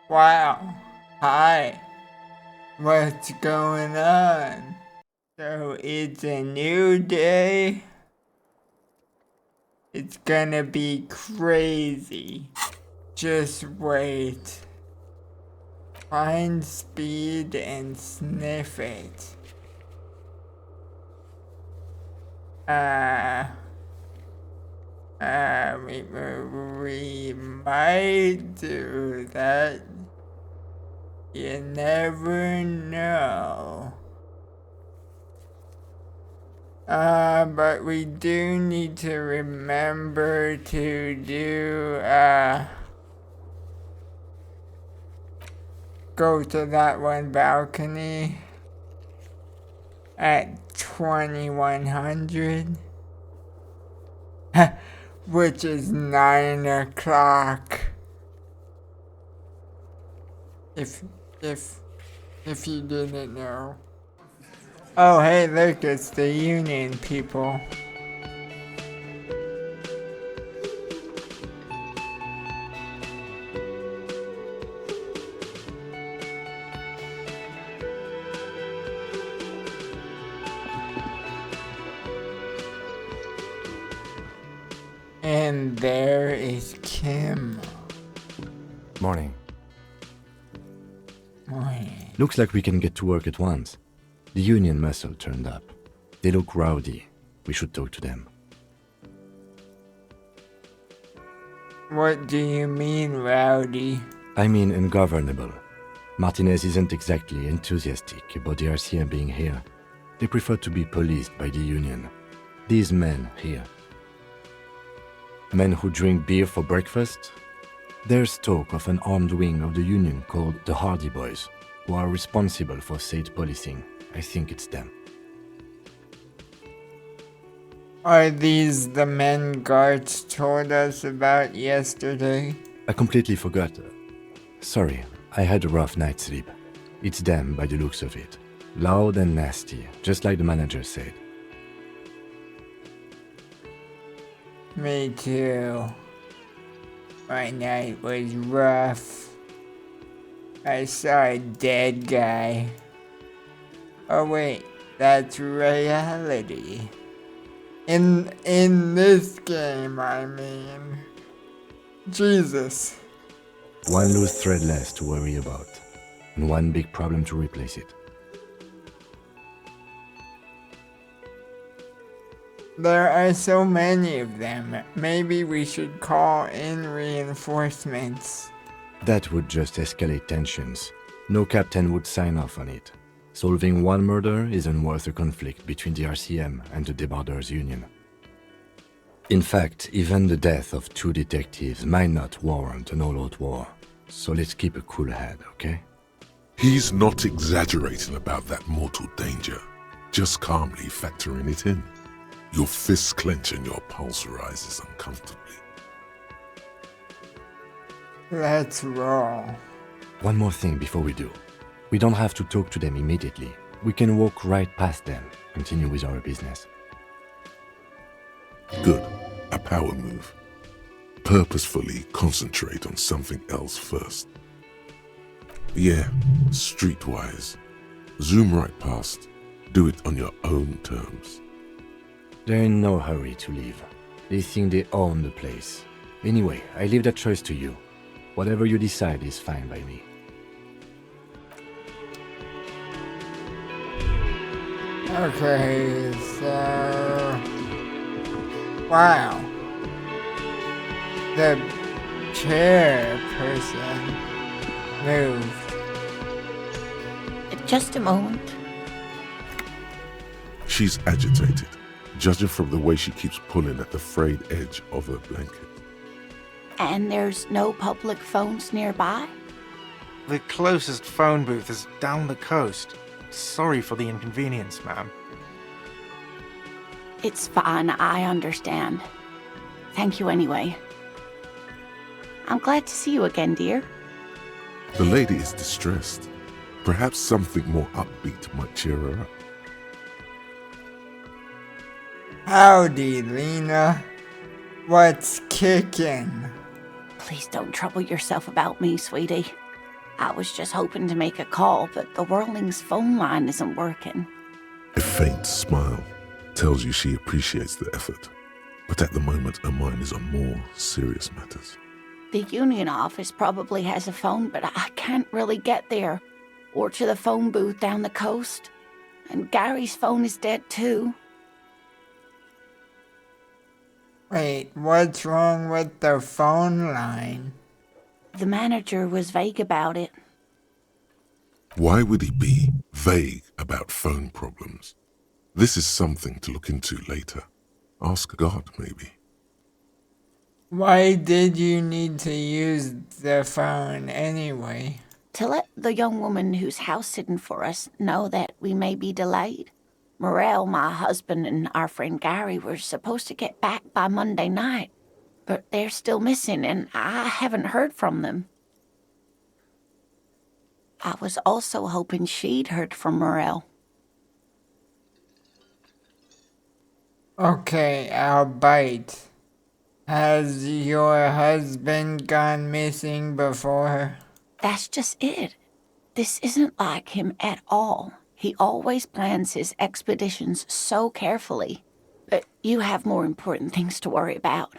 Wow. Hi. What's going on? So it's a new day. It's gonna be crazy. Just wait. Find speed and sniff it. We might do that. You never know. But we do need to remember to do, go to that one balcony at 2100, which is 9 o'clock. If you didn't know. Oh, hey, look, it's the Union people. And there is Kim. Morning. Morning. Looks like we can get to work at once. The Union muscle turned up. They look rowdy. We should talk to them. What do you mean, rowdy? I mean ungovernable. Martinez isn't exactly enthusiastic about the RCM being here. They prefer to be policed by the Union. These men here. Men who drink beer for breakfast? There's talk of an armed wing of the Union called the Hardy Boys, who are responsible for state policing. I think it's them. Are these the men guards told us about yesterday? I completely forgot. Sorry, I had a rough night's sleep. It's them by the looks of it. Loud and nasty, just like the manager said. Me too. My night was rough. I saw a dead guy. Oh wait, that's reality. In this game, I mean. Jesus. One loose thread less to worry about, and one big problem to replace it. There are so many of them. Maybe we should call in reinforcements. That would just escalate tensions. No captain would sign off on it. Solving one murder isn't worth a conflict between the RCM and the Debarders Union. In fact, even the death of 2 detectives might not warrant an all-out war. So let's keep a cool head, okay? He's not exaggerating about that mortal danger, just calmly factoring it in. Your fists clench and your pulse rises uncomfortably. Let's roll. One more thing before we do. We don't have to talk to them immediately. We can walk right past them, continue with our business. Good. A power move. Purposefully concentrate on something else first. Yeah, streetwise. Zoom right past. Do it on your own terms. They're in no hurry to leave. They think they own the place. Anyway, I leave that choice to you. Whatever you decide is fine by me. Okay, so... Wow. The chairperson moved. Just a moment. She's agitated, judging from the way she keeps pulling at the frayed edge of her blanket. And there's no public phones nearby? The closest phone booth is down the coast. Sorry for the inconvenience, ma'am. It's fine, I understand. Thank you anyway. I'm glad to see you again, dear. The lady is distressed. Perhaps something more upbeat might cheer her up. Howdy, Lena. What's kicking? Please don't trouble yourself about me, sweetie. I was just hoping to make a call, but the Whirling's phone line isn't working. A faint smile tells you she appreciates the effort, but at the moment her mind is on more serious matters. The union office probably has a phone, but I can't really get there, or to the phone booth down the coast. And Gary's phone is dead too. Wait, what's wrong with the phone line? The manager was vague about it. Why would he be vague about phone problems? This is something to look into later. Ask God, maybe. Why did you need to use the phone anyway? To let the young woman who's house-sitting for us know that we may be delayed. Morel, my husband, and our friend Gary were supposed to get back by Monday night, but they're still missing, and I haven't heard from them. I was also hoping she'd heard from Morel. Okay, I'll bite. Has your husband gone missing before? That's just it. This isn't like him at all. He always plans his expeditions so carefully. But you have more important things to worry about.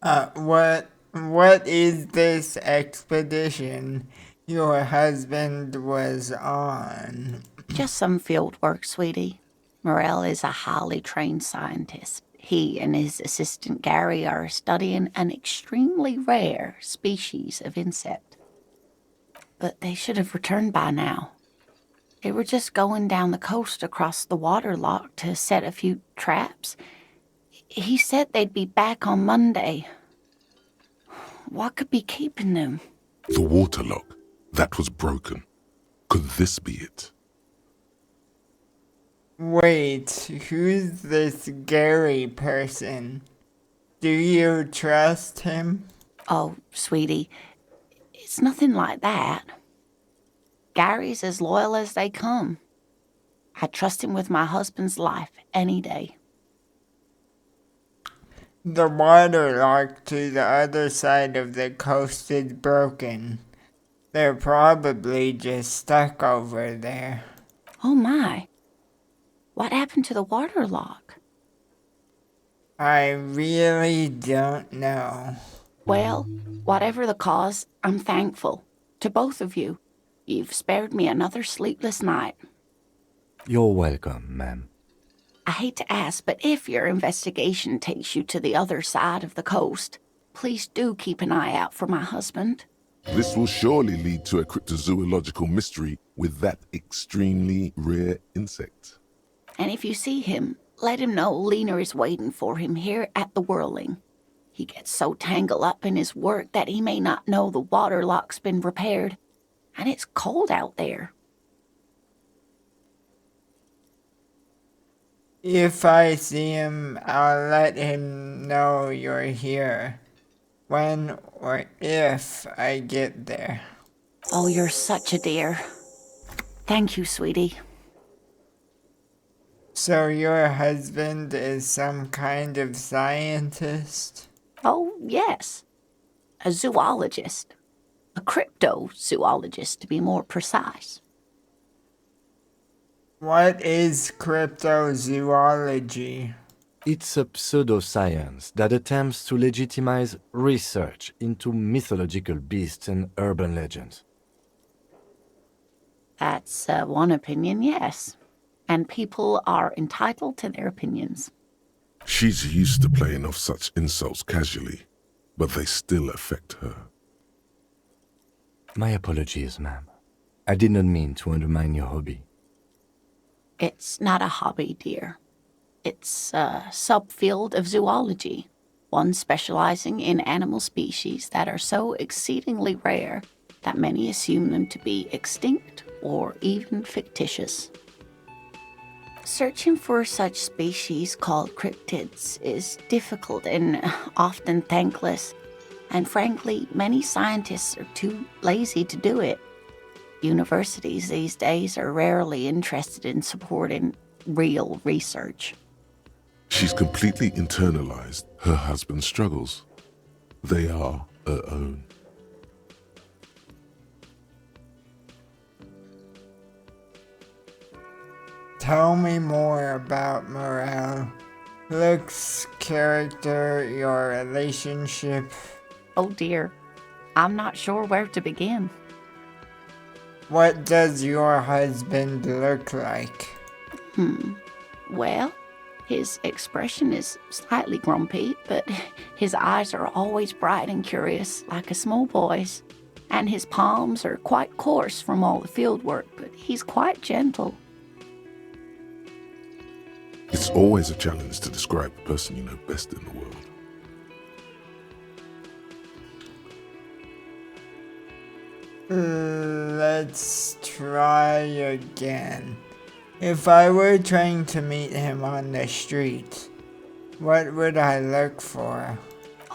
What is this expedition your husband was on? Just some field work, sweetie. Morel is a highly trained scientist. He and his assistant Gary are studying an extremely rare species of insect. But they should have returned by now. They were just going down the coast across the water lock to set a few traps. He said they'd be back on Monday. What could be keeping them? The waterlock, that was broken. Could this be it? Wait, who's this Gary person? Do you trust him? Oh, sweetie, it's nothing like that. Gary's as loyal as they come. I trust him with my husband's life any day. The water lock to the other side of the coast is broken. They're probably just stuck over there. Oh my. What happened to the water lock? I really don't know. Well, whatever the cause, I'm thankful. To both of you. You've spared me another sleepless night. You're welcome, ma'am. I hate to ask, but if your investigation takes you to the other side of the coast, please do keep an eye out for my husband. This will surely lead to a cryptozoological mystery with that extremely rare insect. And if you see him, let him know Lena is waiting for him here at the Whirling. He gets so tangled up in his work that he may not know the water lock's been repaired, and it's cold out there. If I see him, I'll let him know you're here. When or if I get there. Oh, you're such a dear. Thank you, sweetie. So your husband is some kind of scientist? Oh, yes. A zoologist. A cryptozoologist, to be more precise. What is cryptozoology? It's a pseudoscience that attempts to legitimize research into mythological beasts and urban legends. That's one opinion, yes. And people are entitled to their opinions. She's used to playing off such insults casually, but they still affect her. My apologies, ma'am. I did not mean to undermine your hobby. It's not a hobby, dear. It's a subfield of zoology, one specializing in animal species that are so exceedingly rare that many assume them to be extinct or even fictitious. Searching for such species called cryptids is difficult and often thankless, and frankly, many scientists are too lazy to do it. Universities these days are rarely interested in supporting real research. She's completely internalized her husband's struggles. They are her own. Tell me more about Morel. Looks, character, your relationship. Oh dear, I'm not sure where to begin. What does your husband look like? Well, his expression is slightly grumpy, but his eyes are always bright and curious, like a small boy's. And his palms are quite coarse from all the field work, but he's quite gentle. It's always a challenge to describe the person you know best in the world. Let's try again. If I were trying to meet him on the street, what would I look for?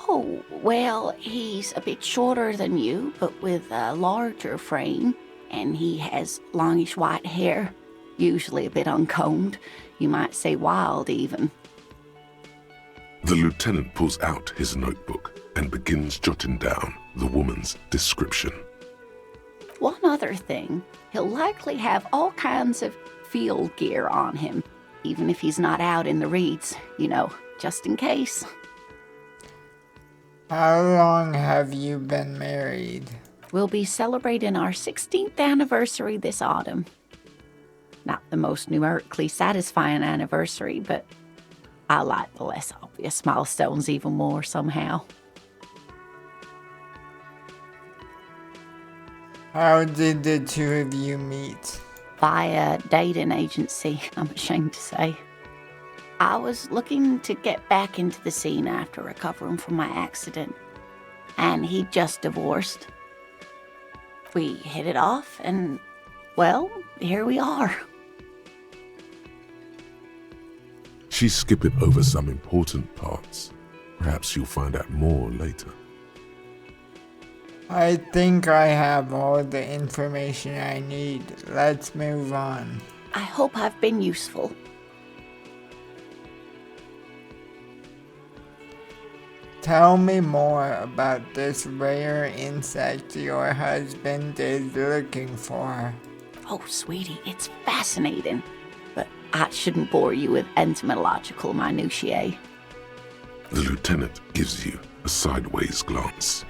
Oh, well, he's a bit shorter than you, but with a larger frame, and he has longish white hair, usually a bit uncombed. You might say wild, even. The lieutenant pulls out his notebook and begins jotting down the woman's description. One other thing, he'll likely have all kinds of field gear on him, even if he's not out in the reeds, just in case. How long have you been married? We'll be celebrating our 16th anniversary this autumn. Not the most numerically satisfying anniversary, but I like the less obvious milestones even more somehow. How did the two of you meet? Via dating agency, I'm ashamed to say. I was looking to get back into the scene after recovering from my accident, and he'd just divorced. We hit it off, and, well, here we are. She's skipping over some important parts. Perhaps you'll find out more later. I think I have all the information I need. Let's move on. I hope I've been useful. Tell me more about this rare insect your husband is looking for. Oh, sweetie, it's fascinating. But I shouldn't bore you with entomological minutiae. The lieutenant gives you a sideways glance.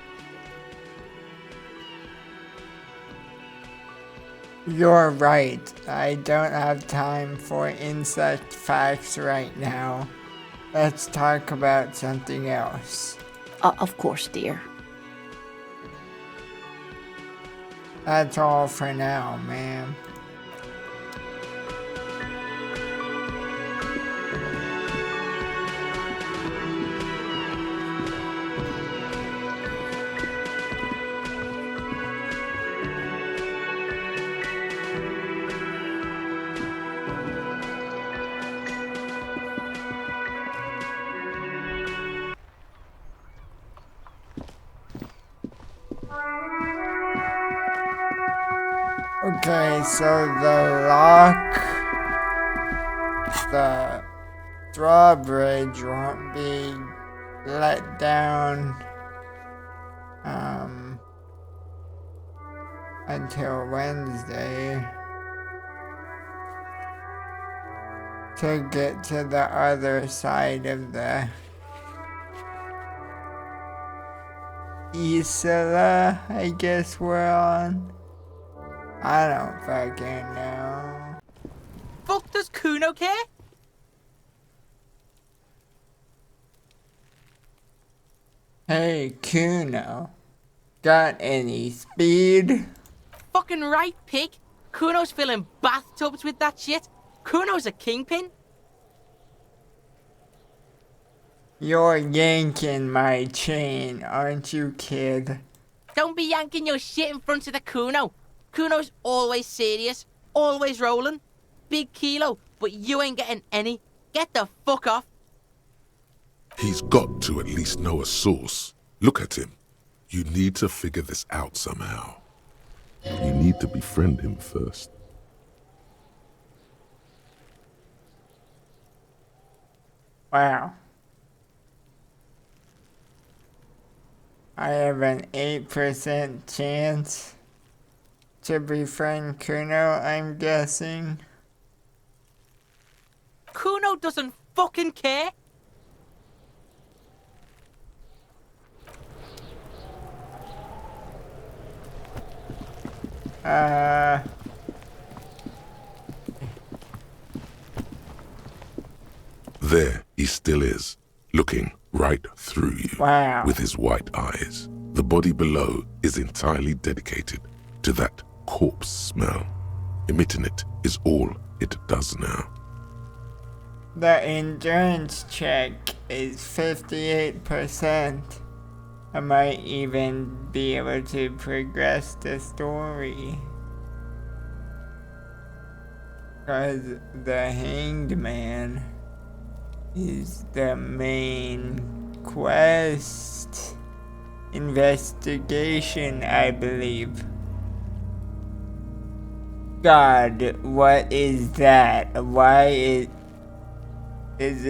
You're right. I don't have time for insect facts right now. Let's talk about something else. Of course, dear. That's all for now, ma'am. Okay, so the drawbridge won't be let down until Wednesday to get to the other side of the Isla, I guess we're on. I don't fucking know. Fuck does Kuno care? Hey, Kuno. Got any speed? Fucking right, pig. Kuno's filling bathtubs with that shit. Kuno's a kingpin. You're yanking my chain, aren't you, kid? Don't be yanking your shit in front of the Kuno. Kuno's always serious, always rolling. Big kilo, but you ain't getting any. Get the fuck off. He's got to at least know a source. Look at him. You need to figure this out somehow. You need to befriend him first. Wow. I have an 8% chance to befriend Kuno, I'm guessing. Kuno doesn't fucking care. There he still is, looking right through you Wow. with his white eyes. The body below is entirely dedicated to that corpse smell. Emitting it is all it does now. The endurance check is 58%. I might even be able to progress the story. Because the Hanged Man is the main quest. Investigation, I believe. God, what is that? Why is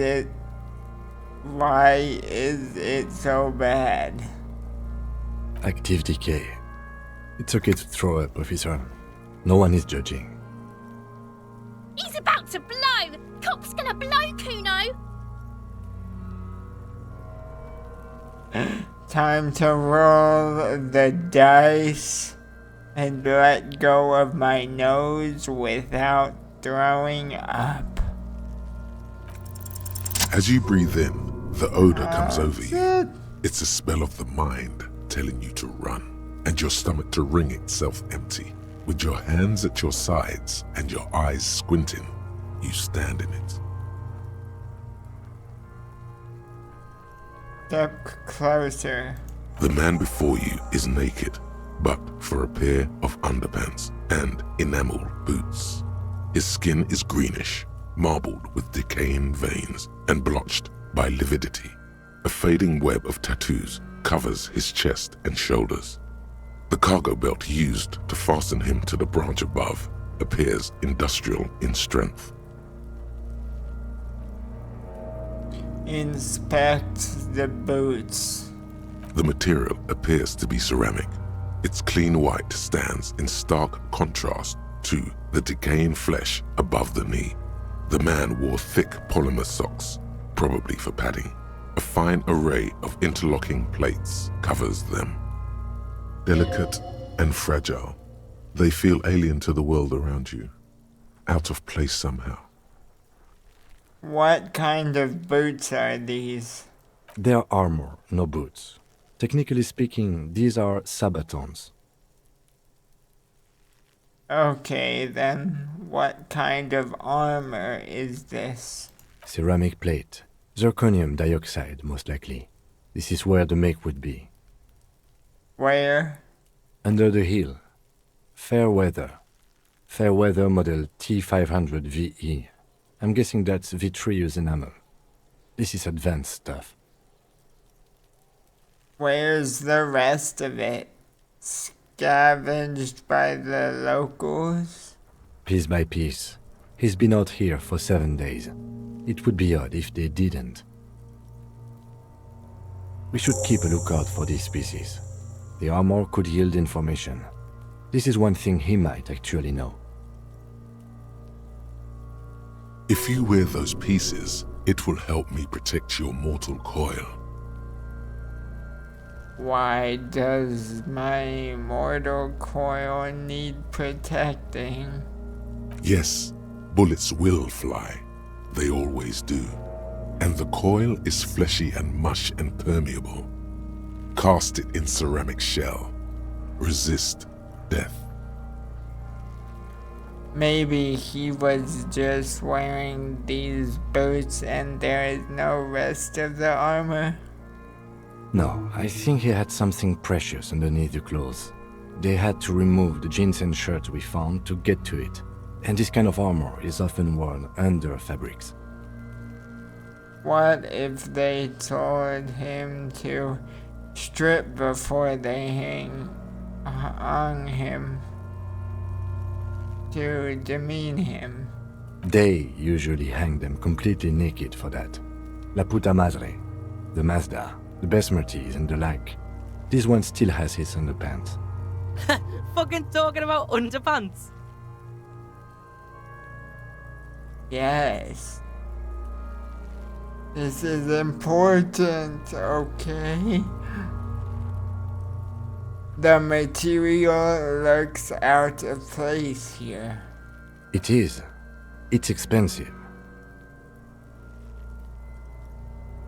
it so bad? Active decay. It's okay to throw up, officer. No one is judging. He's about to blow! Cock's gonna blow, Kuno! Time to roll the dice and let go of my nose without throwing up. As you breathe in, the odor comes over you. It's a smell of the mind telling you to run, and your stomach to wring itself empty. With your hands at your sides and your eyes squinting, you stand in it. Step closer. The man before you is naked, but for a pair of underpants and enamel boots. His skin is greenish, marbled with decaying veins and blotched by lividity. A fading web of tattoos covers his chest and shoulders. The cargo belt used to fasten him to the branch above appears industrial in strength. Inspect the boots. The material appears to be ceramic. Its clean white stands in stark contrast to the decaying flesh above the knee. The man wore thick polymer socks, probably for padding. A fine array of interlocking plates covers them. Delicate and fragile, they feel alien to the world around you, out of place somehow. What kind of boots are these? They're armor, no boots. Technically speaking, these are sabatons. Okay, then what kind of armor is this? Ceramic plate. Zirconium dioxide, most likely. This is where the make would be. Where? Under the heel. Fair weather. Fair weather model T500 VE. I'm guessing that's vitreous enamel. This is advanced stuff. Where's the rest of it? Scavenged by the locals? Piece by piece. He's been out here for 7 days. It would be odd if they didn't. We should keep a lookout for these species. The armor could yield information. This is one thing he might actually know. If you wear those pieces, it will help me protect your mortal coil. Why does my mortal coil need protecting? Yes, bullets will fly. They always do. And the coil is fleshy and mush and permeable. Cast it in ceramic shell. Resist death. Maybe he was just wearing these boots and there is no rest of the armor? No, I think he had something precious underneath the clothes. They had to remove the jeans and shirts we found to get to it. And this kind of armor is often worn under fabrics. What if they told him to strip before they hung him? To demean him? They usually hang them completely naked for that. La puta madre, the Mazda, the besmirties and the like. This one still has his underpants. Fucking talking about underpants. Yes. This is important, okay? The material looks out of place here. It is. It's expensive.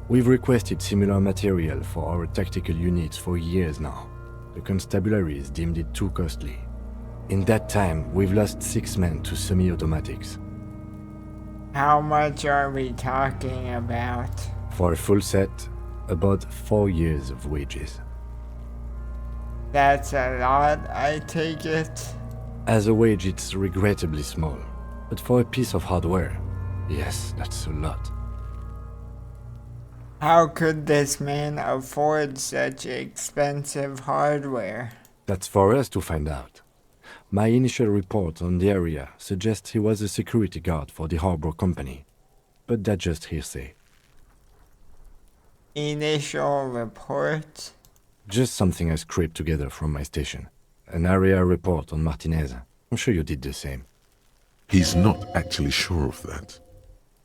We've requested similar material for our tactical units for years now. The constabularies deemed it too costly. In that time, we've lost 6 men to semi-automatics. How much are we talking about? For a full set, about 4 years of wages. That's a lot, I take it. As a wage, it's regrettably small. But for a piece of hardware, yes, that's a lot. How could this man afford such expensive hardware? That's for us to find out. My initial report on the area suggests he was a security guard for the harbor company. But that's just hearsay. Initial report? Just something I scraped together from my station. An area report on Martinez. I'm sure you did the same. He's not actually sure of that.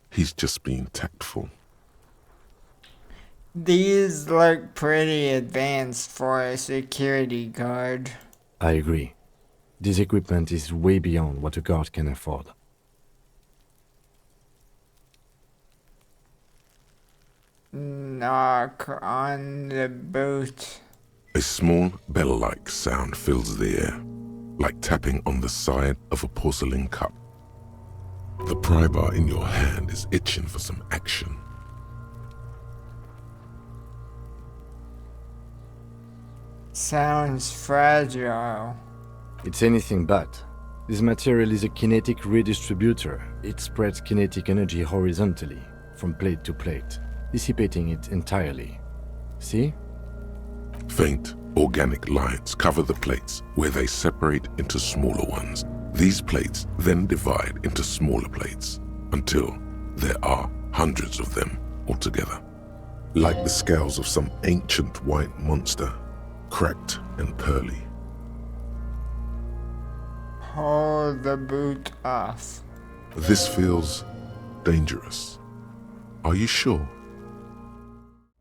He's just being tactful. These look pretty advanced for a security guard. I agree. This equipment is way beyond what a guard can afford. Knock on the boot. A small bell-like sound fills the air, like tapping on the side of a porcelain cup. The pry bar in your hand is itching for some action. Sounds fragile. It's anything but. This material is a kinetic redistributor. It spreads kinetic energy horizontally, from plate to plate, dissipating it entirely. See? Faint, organic lines cover the plates where they separate into smaller ones. These plates then divide into smaller plates until there are hundreds of them altogether. Like the scales of some ancient white monster, cracked and pearly. Pull the boot off. This feels dangerous. Are you sure?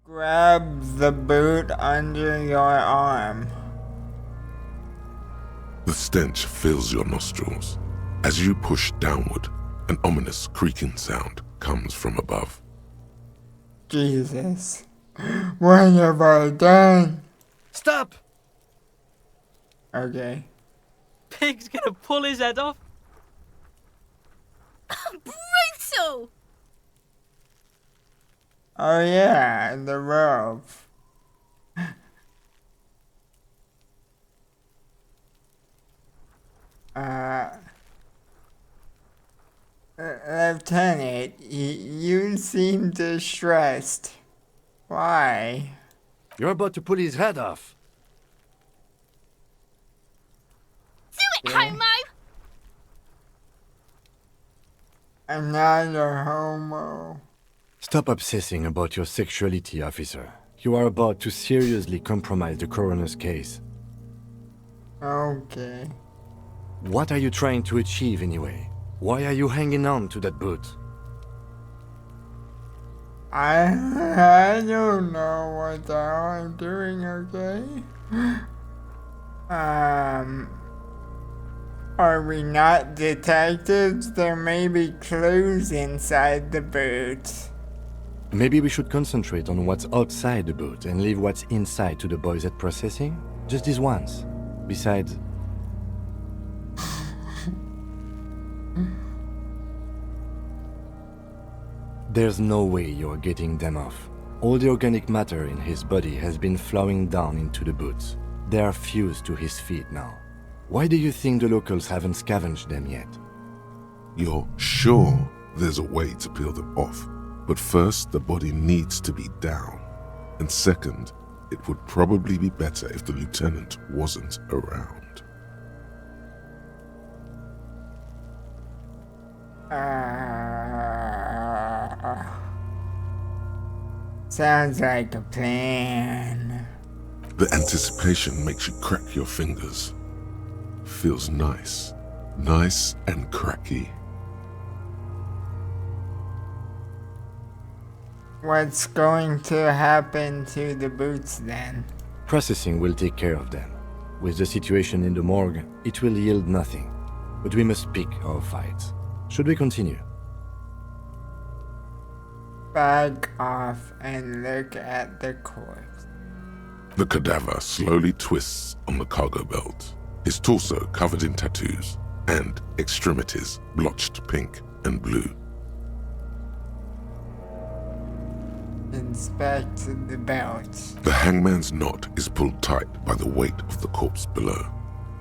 Grab the boot under your arm. The stench fills your nostrils. As you push downward, an ominous creaking sound comes from above. Jesus. What have I done? Stop! Okay. Pig's gonna pull his head off. Brutal! Oh yeah, the rope. Lieutenant, you seem distressed. Why? You're about to pull his head off. Do it, Homo! I'm not a homo. Stop obsessing about your sexuality, officer. You are about to seriously compromise the coroner's case. Okay. What are you trying to achieve anyway? Why are you hanging on to that boot? I don't know what the hell I'm doing, okay? Are we not detectives? There may be clues inside the boot. Maybe we should concentrate on what's outside the boot and leave what's inside to the boys at processing? Just this once. Besides... There's no way you're getting them off. All the organic matter in his body has been flowing down into the boots. They are fused to his feet now. Why do you think the locals haven't scavenged them yet? You're sure there's a way to peel them off, but first the body needs to be down. And second, it would probably be better if the lieutenant wasn't around. Sounds like a plan. The anticipation makes you crack your fingers. Feels nice. Nice and cracky. What's going to happen to the boots then? Processing will take care of them. With the situation in the morgue, it will yield nothing. But we must pick our fights. Should we continue? Back off and look at the corpse. The cadaver slowly twists on the cargo belt, his torso covered in tattoos, and extremities blotched pink and blue. Inspect the belt. The hangman's knot is pulled tight by the weight of the corpse below.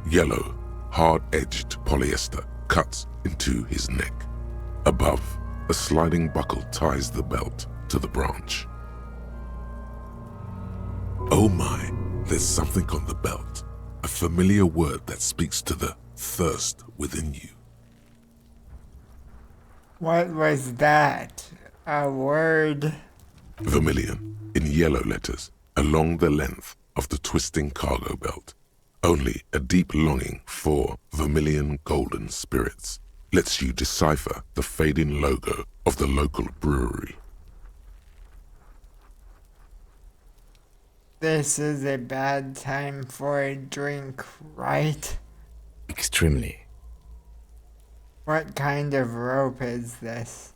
Yellow, hard-edged polyester cuts into his neck. Above, a sliding buckle ties the belt to the branch. Oh my, there's something on the belt. A familiar word that speaks to the thirst within you. What was that? A word? Vermilion, in yellow letters, along the length of the twisting cargo belt. Only a deep longing for vermilion golden spirits lets you decipher the fading logo of the local brewery. This is a bad time for a drink, right? Extremely. What kind of rope is this?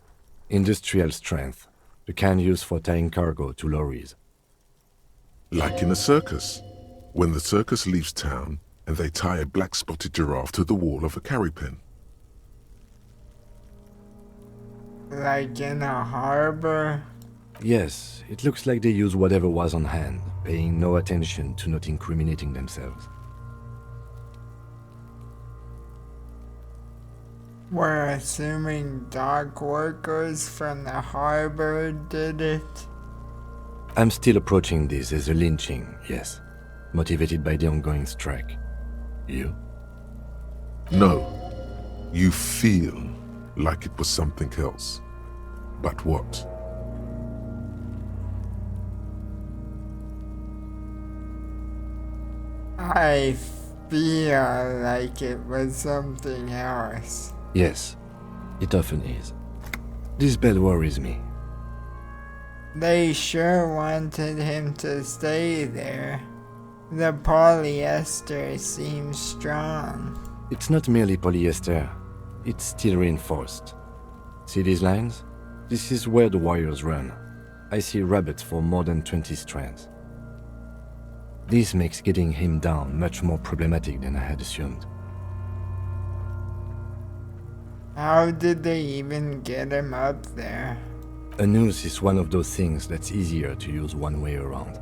Industrial strength. The kind used for tying cargo to lorries. Like in a circus, when the circus leaves town and they tie a black-spotted giraffe to the wall of a carry pen. Like in a harbor? Yes, it looks like they use whatever was on hand, paying no attention to not incriminating themselves. We're assuming dock workers from the harbor did it? I'm still approaching this as a lynching, yes. Motivated by the ongoing strike. You? No, you feel like it was something else. But what? I feel like it was something else. Yes, it often is. This bell worries me. They sure wanted him to stay there. The polyester seems strong. It's not merely polyester, it's steel reinforced. See these lines? This is where the wires run. I see rabbits for more than 20 strands. This makes getting him down much more problematic than I had assumed. How did they even get him up there? A noose is one of those things that's easier to use one way around.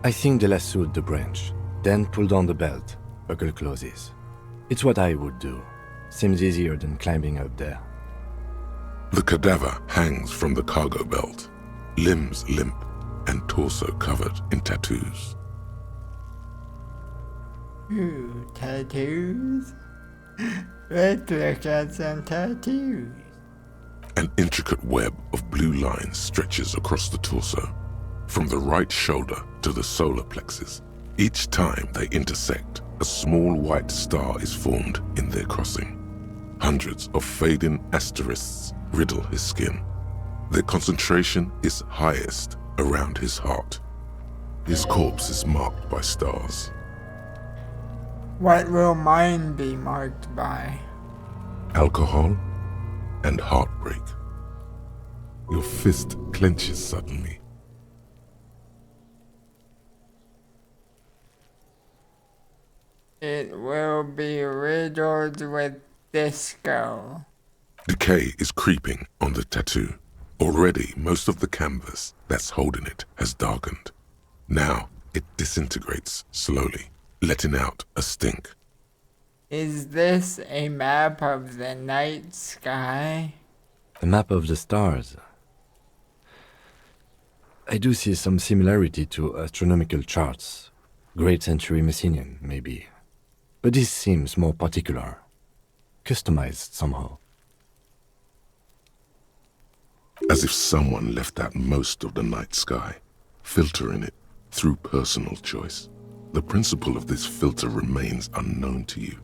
I think they lassoed the branch, then pulled on the belt, buckle closes. It's what I would do. Seems easier than climbing up there. The cadaver hangs from the cargo belt, limbs limp and torso covered in tattoos. Ooh, tattoos? Let's look at some tattoos. An intricate web of blue lines stretches across the torso, from the right shoulder to the solar plexus. Each time they intersect, a small white star is formed in their crossing. Hundreds of fading asterisks riddle his skin. Their concentration is highest around his heart. His corpse is marked by stars. What will mine be marked by? Alcohol and heartbreak. Your fist clenches suddenly. It will be riddled with disco. Decay is creeping on the tattoo. Already, most of the canvas that's holding it has darkened. Now, it disintegrates slowly, letting out a stink. Is this a map of the night sky? A map of the stars. I do see some similarity to astronomical charts. Great Century Messinian, maybe. But this seems more particular. Customized somehow. As if someone left out most of the night sky, filtering it, through personal choice. The principle of this filter remains unknown to you.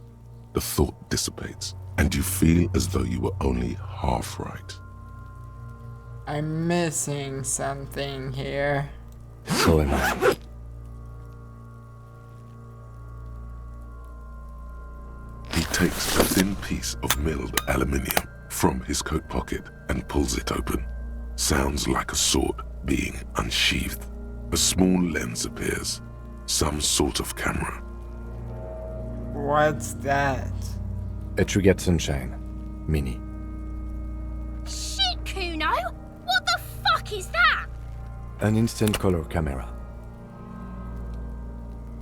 The thought dissipates, and you feel as though you were only half right. I'm missing something here. So am I. He takes a thin piece of milled aluminium from his coat pocket and pulls it open. Sounds like a sword being unsheathed. A small lens appears. Some sort of camera. What's that? A Trigger Sunshine. Mini. Shit, Kuno! What the fuck is that? An instant color camera.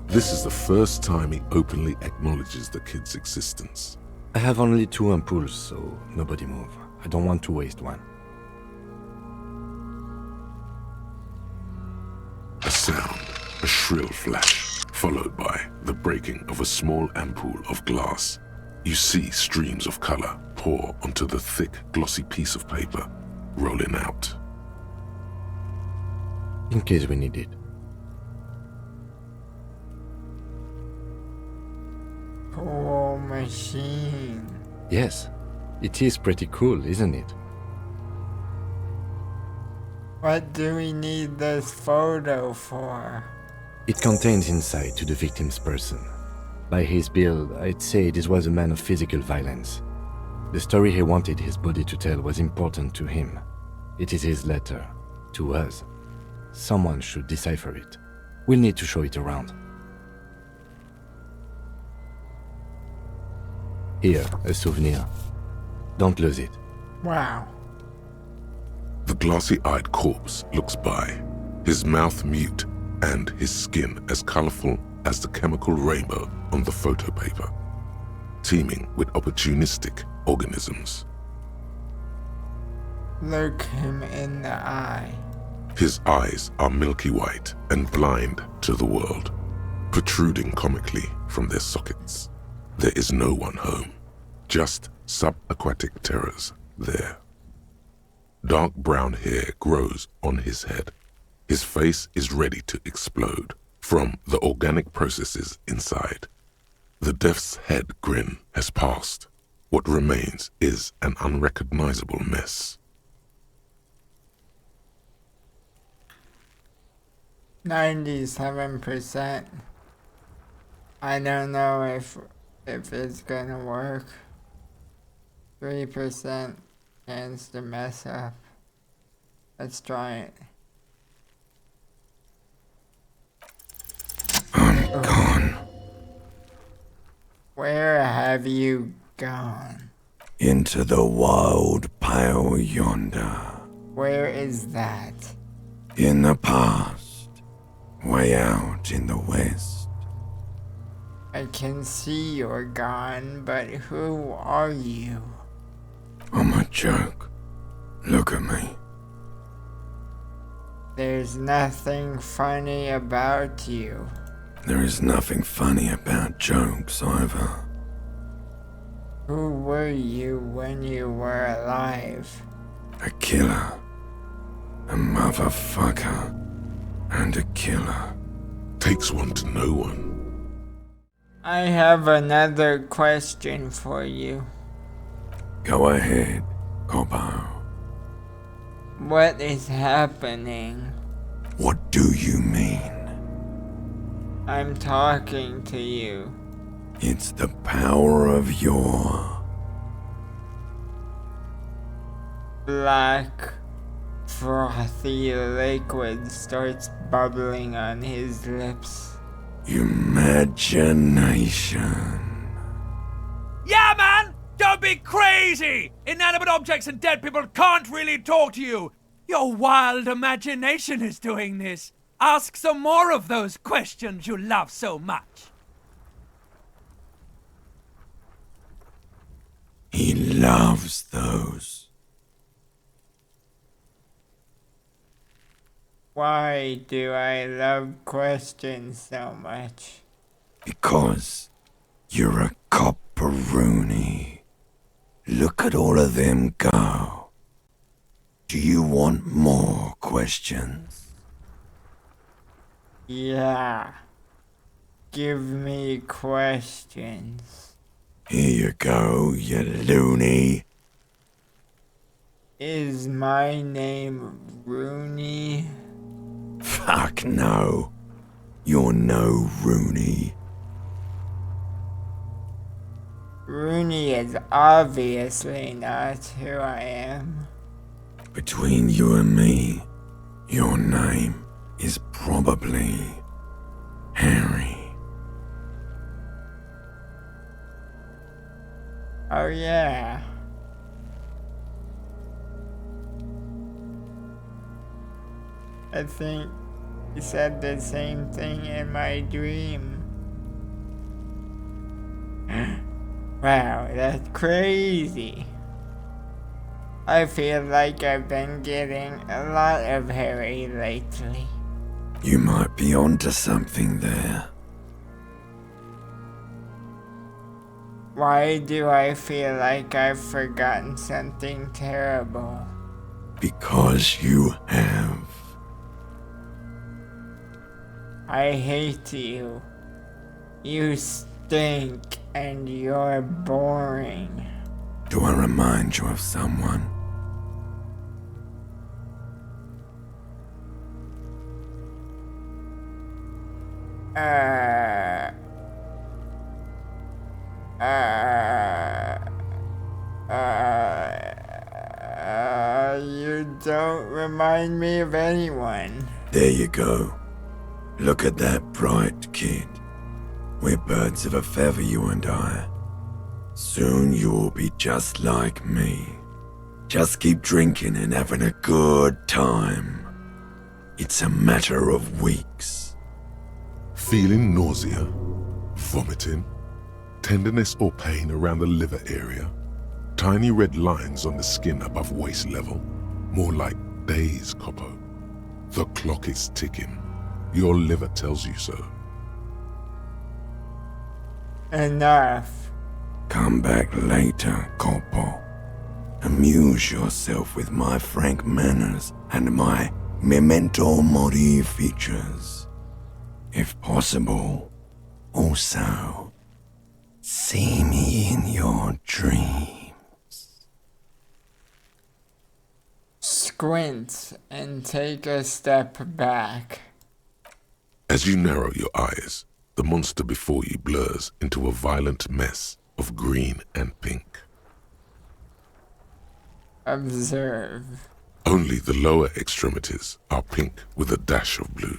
This is the first time he openly acknowledges the kid's existence. I have only 2 ampoules, so nobody move. I don't want to waste one. A sound, a shrill flash, followed by the breaking of a small ampoule of glass. You see streams of color pour onto the thick, glossy piece of paper, rolling out. In case we need it. Cool machine. Yes, it is pretty cool, isn't it? What do we need this photo for? It contains insight to the victim's person. By his build, I'd say this was a man of physical violence. The story he wanted his body to tell was important to him. It is his letter, to us. Someone should decipher it. We'll need to show it around. Here, a souvenir. Don't lose it. Wow. The glossy-eyed corpse looks by, his mouth mute and his skin as colorful as the chemical rainbow on the photo paper, teeming with opportunistic organisms. Look him in the eye. His eyes are milky white and blind to the world, protruding comically from their sockets. There is no one home, just subaquatic terrors there. Dark brown hair grows on his head. His face is ready to explode from the organic processes inside. The death's head grin has passed. What remains is an unrecognizable mess. 97%. I don't know if it's gonna work. 3% chance to mess up. Let's try it. I'm gone. Where have you gone? Into the wild pale yonder. Where is that? In the past. Way out in the west. I can see you're gone, but who are you? I'm a joke. Look at me. There's nothing funny about you. There is nothing funny about jokes either. Who were you when you were alive? A killer. A motherfucker. And a killer. Takes one to know one. I have another question for you. Go ahead, Cobbo. What is happening? What do you mean? I'm talking to you. It's the power of your... Black, frothy liquid starts bubbling on his lips. imagination. Yeah, man! Don't be crazy! Inanimate objects and dead people can't really talk to you! Your wild imagination is doing this. Ask some more of those questions you love so much. He loves those. Why do I love questions so much? Because you're a copperoonie. Look at all of them go. Do you want more questions? Yeah. Give me questions. Here you go, you loony. Is my name Rooney? Fuck no. You're no Rooney. Rooney is obviously not who I am. Between you and me, your name is probably Harry. Oh yeah. I think he said the same thing in my dream. Wow, that's crazy. I feel like I've been getting a lot of Harry lately. You might be onto something there. Why do I feel like I've forgotten something terrible? Because you have. I hate you. You stink and you're boring. Do I remind you of someone? You don't remind me of anyone. There you go. Look at that bright kid. We're birds of a feather, you and I. Soon you'll be just like me. Just keep drinking and having a good time. It's a matter of weeks. Feeling nausea, vomiting, tenderness or pain around the liver area, tiny red lines on the skin above waist level, more like days, Coppo. The clock is ticking. Your liver tells you so. Enough. Come back later, Corpo. Amuse yourself with my frank manners and my memento mori features. If possible, also, see me in your dreams. Squint and take a step back. As you narrow your eyes, the monster before you blurs into a violent mess of green and pink. Observe. Only the lower extremities are pink with a dash of blue.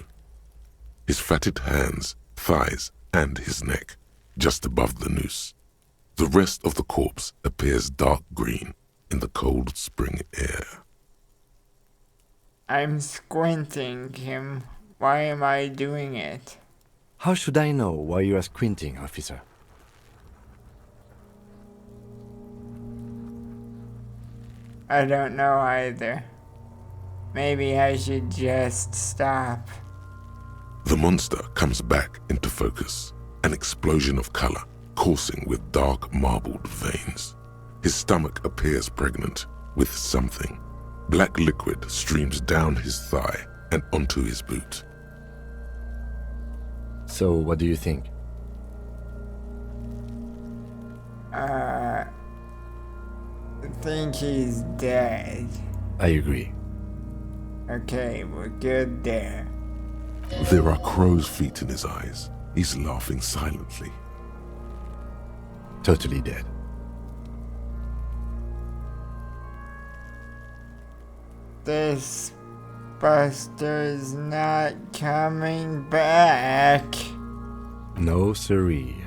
His fatted hands, thighs, and his neck, just above the noose. The rest of the corpse appears dark green in the cold spring air. I'm squinting, Kim. Why am I doing it? How should I know why you are squinting, officer? I don't know either. Maybe I should just stop. The monster comes back into focus, an explosion of color coursing with dark marbled veins. His stomach appears pregnant with something. Black liquid streams down his thigh and onto his boot. So, what do you think? I think he's dead. I agree. Okay, we're good there. There are crow's feet in his eyes. He's laughing silently. Totally dead. This Buster's not coming back. No siree.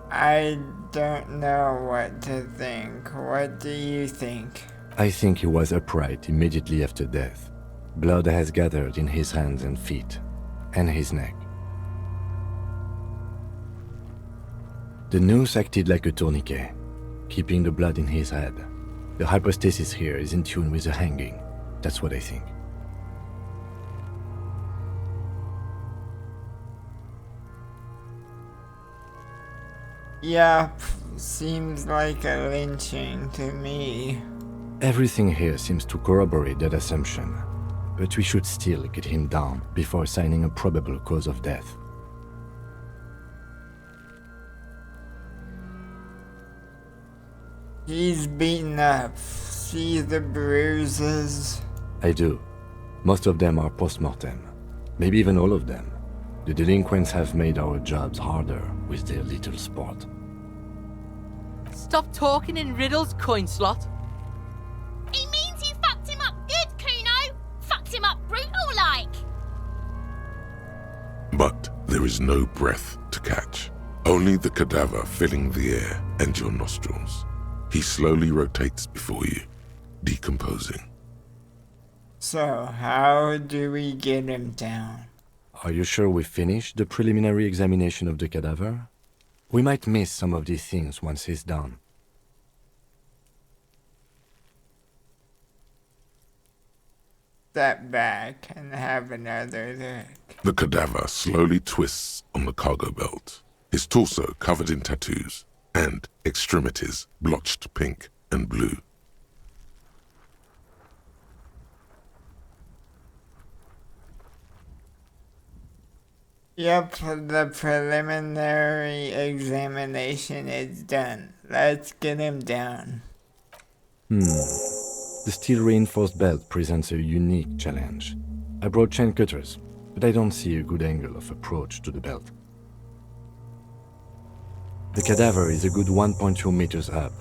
I don't know what to think. What do you think? I think he was upright immediately after death. Blood has gathered in his hands and feet, and his neck. The noose acted like a tourniquet, keeping the blood in his head. The hypostasis here is in tune with the hanging. That's what I think. Yup, seems like a lynching to me. Everything here seems to corroborate that assumption. but we should still get him down before assigning a probable cause of death. He's beaten up. See the bruises? I do. Most of them are post-mortem. Maybe even all of them. The delinquents have made our jobs harder with their little sport. Stop talking in riddles, coin slot. He means you fucked him up good, Kuno. Fucked him up brutal like. But there is no breath to catch. Only the cadaver filling the air and your nostrils. He slowly rotates before you, decomposing. So, how do we get him down? Are you sure we finished the preliminary examination of the cadaver? We might miss some of these things once he's done. Step back and have another look. The cadaver slowly twists on the cargo belt, his torso covered in tattoos, and extremities blotched pink and blue. Yep, the preliminary examination is done. Let's get him down. The steel-reinforced belt presents a unique challenge. I brought chain cutters, but I don't see a good angle of approach to the belt. The cadaver is a good 1.2 meters up.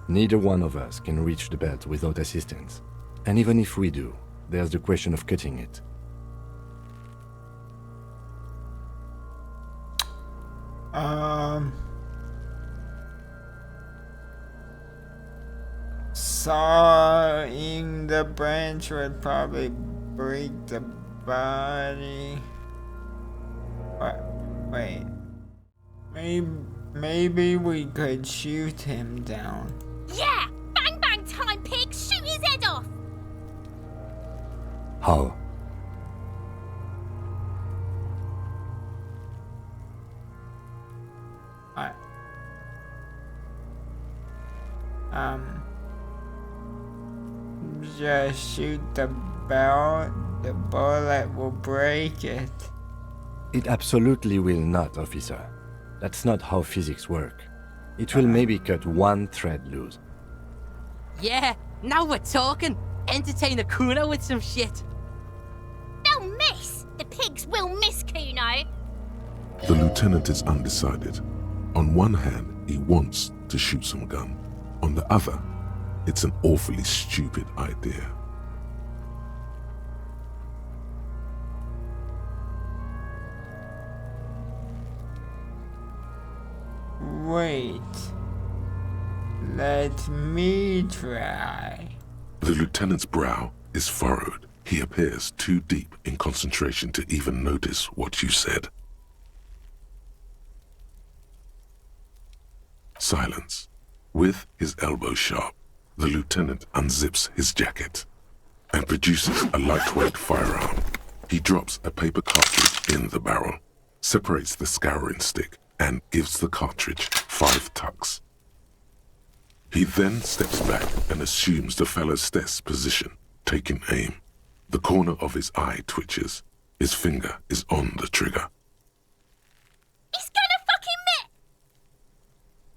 Neither one of us can reach the belt without assistance. And even if we do, there's the question of cutting it. Sawing the branch would probably break the body. Wait. Maybe we could shoot him down. Yeah! Bang bang time, pig! Shoot his head off! How? Just shoot the belt. The bullet will break it. It absolutely will not, officer. That's not how physics work. It will maybe cut one thread loose. Yeah, now we're talking. Entertain a Kuno with some shit. They'll miss! The pigs will miss Kuno! The lieutenant is undecided. On one hand, he wants to shoot some gun. On the other, it's an awfully stupid idea. Wait. Let me try. The lieutenant's brow is furrowed. He appears too deep in concentration to even notice what you said. Silence. With his elbow sharp, the lieutenant unzips his jacket and produces a lightweight firearm. He drops a paper cartridge in the barrel, separates the scouring stick, and gives the cartridge 5 tucks. He then steps back and assumes the fellow's desk position, taking aim. The corner of his eye twitches. His finger is on the trigger. He's gonna fucking miss!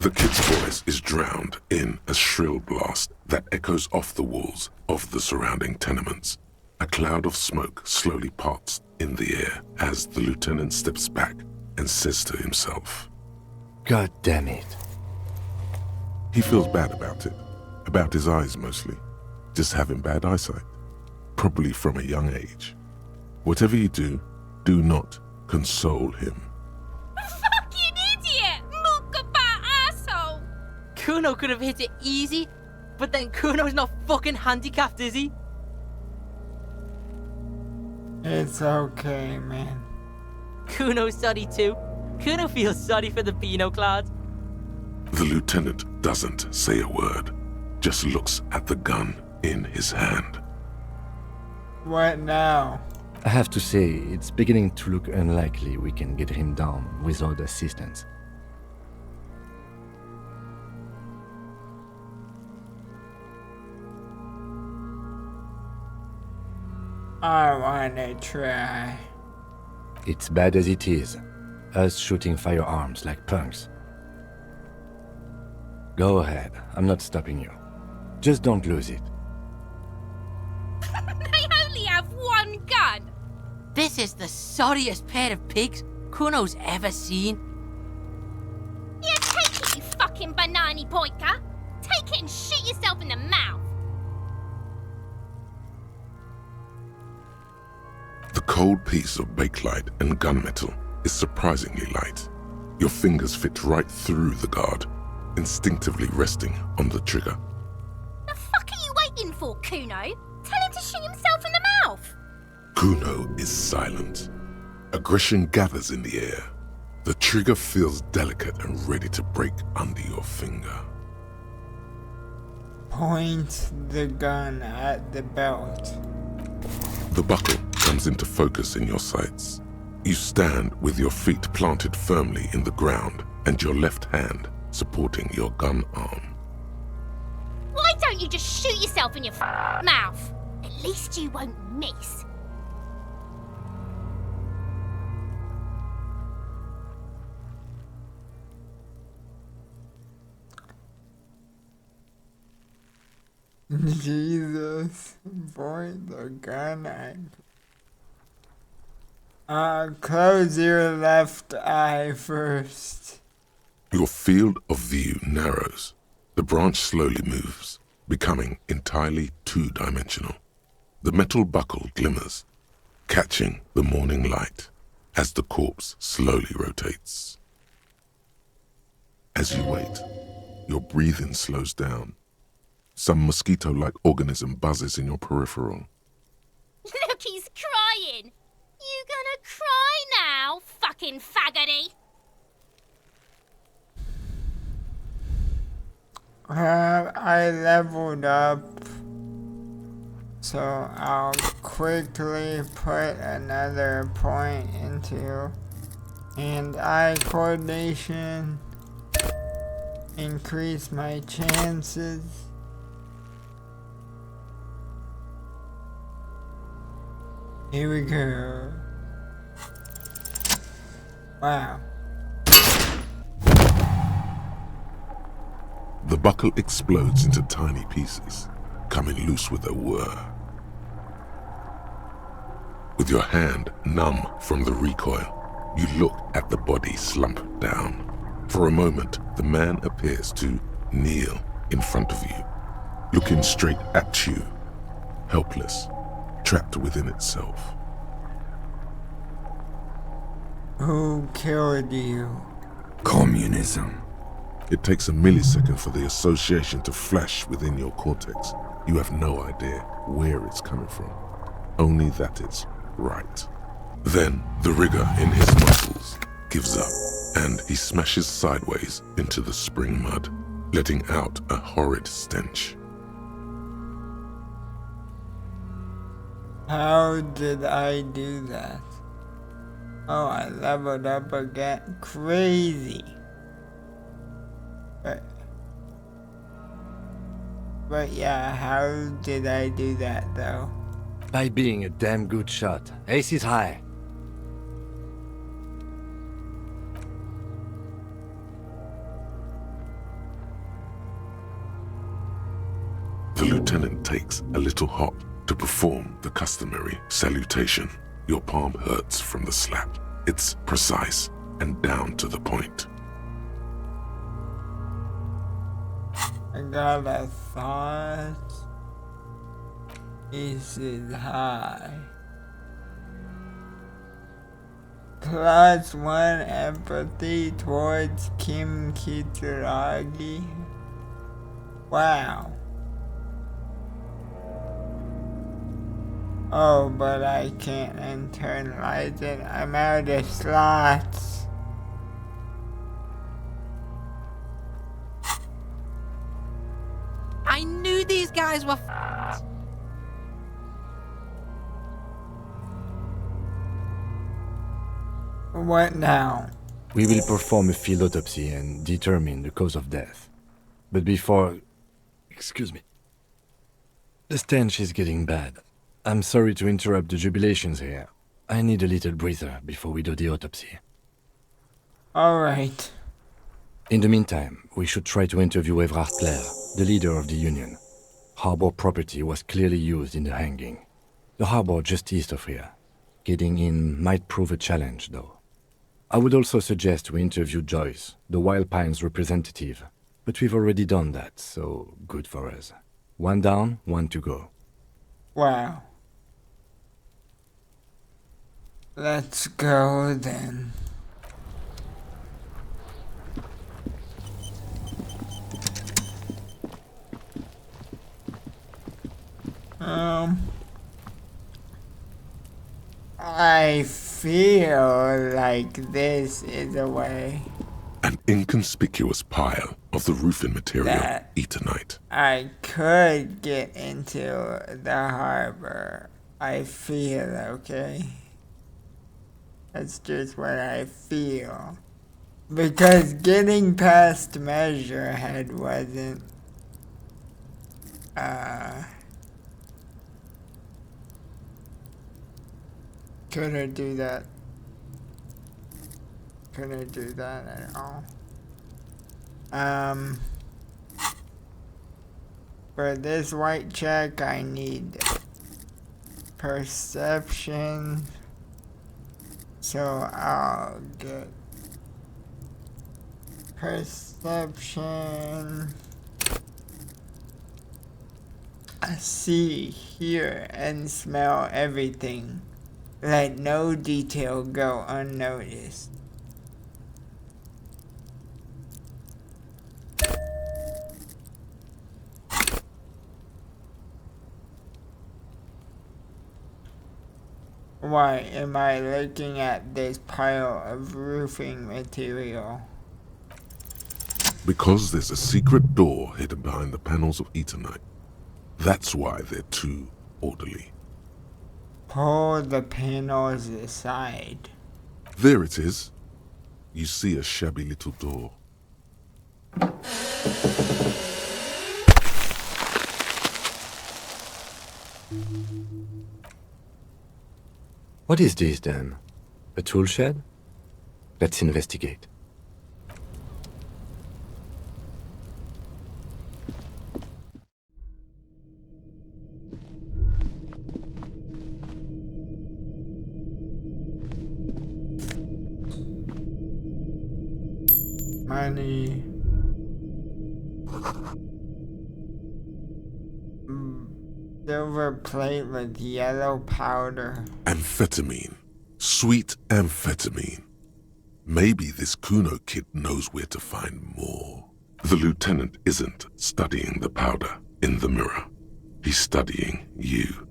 The kid's voice is drowned in a shrill blast that echoes off the walls of the surrounding tenements. A cloud of smoke slowly parts in the air as the lieutenant steps back and says to himself, God damn it. He feels bad about it. About his eyes mostly. Just having bad eyesight. Probably from a young age. Whatever you do, do not console him. Fucking idiot! Muckabah asshole! Kuno could have hit it easy, but then Kuno's not fucking handicapped, is he? It's okay, man. Kuno's sorry too. Kuno feels sorry for the Beano Cloud. The lieutenant doesn't say a word, just looks at the gun in his hand. What now? I have to say, it's beginning to look unlikely we can get him down without assistance. I wanna try. It's bad as it is. Us shooting firearms like punks. Go ahead, I'm not stopping you. Just don't lose it. They only have one gun. This is the sorriest pair of pigs Kuno's ever seen. Yeah, take it, you fucking banani boyka. Take it and shoot yourself in the mouth. The cold piece of bakelite and gunmetal is surprisingly light. Your fingers fit right through the guard, instinctively resting on the trigger. The fuck are you waiting for, Kuno? Tell him to shoot himself in the mouth. Kuno is silent. Aggression gathers in the air. The trigger feels delicate and ready to break under your finger. Point the gun at the belt. The buckle comes into focus in your sights. You stand with your feet planted firmly in the ground and your left hand supporting your gun arm. Why don't you just shoot yourself in your mouth? At least you won't miss. Jesus, point the gun at. Close your left eye first. Your field of view narrows. The branch slowly moves, becoming entirely two-dimensional. The metal buckle glimmers, catching the morning light as the corpse slowly rotates. As you wait, your breathing slows down. Some mosquito-like organism buzzes in your peripheral. Look, he's crying. You gonna cry now, fucking faggoty? I leveled up, so I'll quickly put another point into hand-eye coordination, increase my chances. Here we go. Wow. The buckle explodes into tiny pieces, coming loose with a whir. With your hand numb from the recoil, you look at the body slump down. For a moment, the man appears to kneel in front of you, looking straight at you, helpless, trapped within itself. Who killed you? Communism. It takes a millisecond for the association to flash within your cortex. You have no idea where it's coming from, only that it's right. Then the rigor in his muscles gives up, and he smashes sideways into the spring mud, letting out a horrid stench. How did I do that? Oh, I leveled up again. Crazy. But yeah, how did I do that though? By being a damn good shot. Ace is high. The lieutenant takes a little hop to perform the customary salutation. Your palm hurts from the slap. It's precise and down to the point. I got a thought. This is high. +1 empathy towards Kim Kitsuragi. Wow. Oh, but I can't internalize it. I'm out of slots. I knew these guys were What now? We will perform a field autopsy and determine the cause of death. But before... Excuse me. The stench is getting bad. I'm sorry to interrupt the jubilations here. I need a little breather before we do the autopsy. Alright. In the meantime, we should try to interview Evrard Clare, the leader of the Union. Harbor property was clearly used in the hanging. The harbor just east of here. Getting in might prove a challenge, though. I would also suggest we interview Joyce, the Wild Pines representative, but we've already done that, so good for us. 1 down, 1 to go. Wow. Let's go then. I feel like this is a way An inconspicuous pile of the roofing material, That- Eternite. I could get into the harbor. I feel, okay? That's just what I feel. Because getting past Measure Head wasn't, couldn't do that. Couldn't do that at all. For this white check, I need perception. So I'll get perception. I see, hear, and smell everything. Let no detail go unnoticed. Why am I looking at this pile of roofing material? Because there's a secret door hidden behind the panels of Eternite. That's why they're too orderly. Pull the panels aside. There it is. You see a shabby little door. What is this then? A tool shed? Let's investigate. Money. Silver plate with yellow powder. Amphetamine. Sweet amphetamine. Maybe this Kuno kid knows where to find more. The lieutenant isn't studying the powder in the mirror. He's studying you.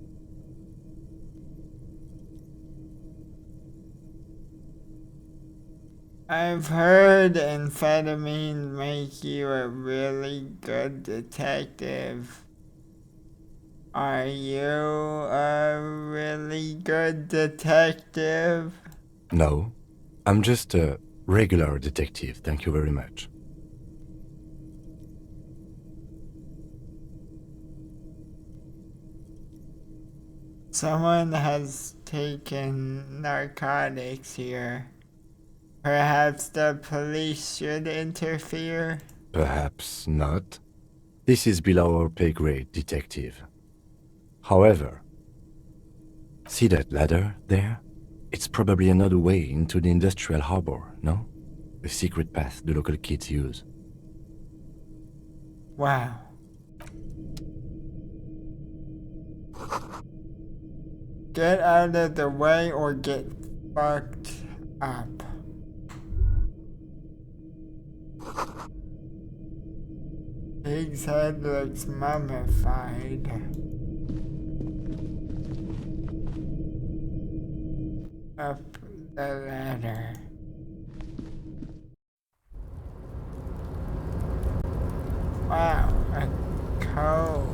I've heard amphetamines make you a really good detective. Are you a really good detective? No, I'm just a regular detective, thank you very much. Someone has taken narcotics here. Perhaps the police should interfere? Perhaps not. This is below our pay grade, detective. However, see that ladder there? It's probably another way into the industrial harbor, no? A secret path the local kids use. Wow. Get out of the way or get fucked up. Pig's head looks mummified. Up the ladder. Wow, a coat.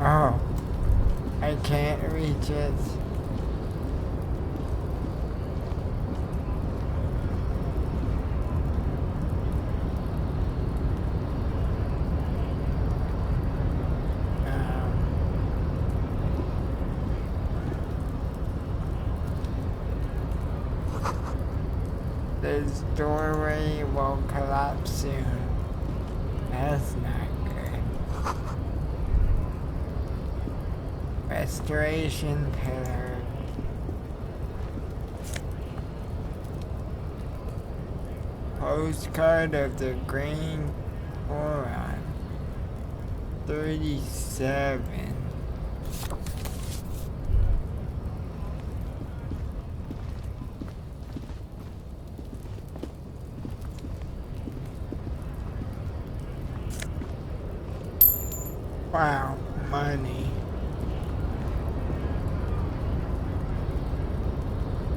Oh, I can't reach it. This doorway will collapse soon. That's not good. Restoration pillar. Postcard of the Green Koran. 37. Wow, money.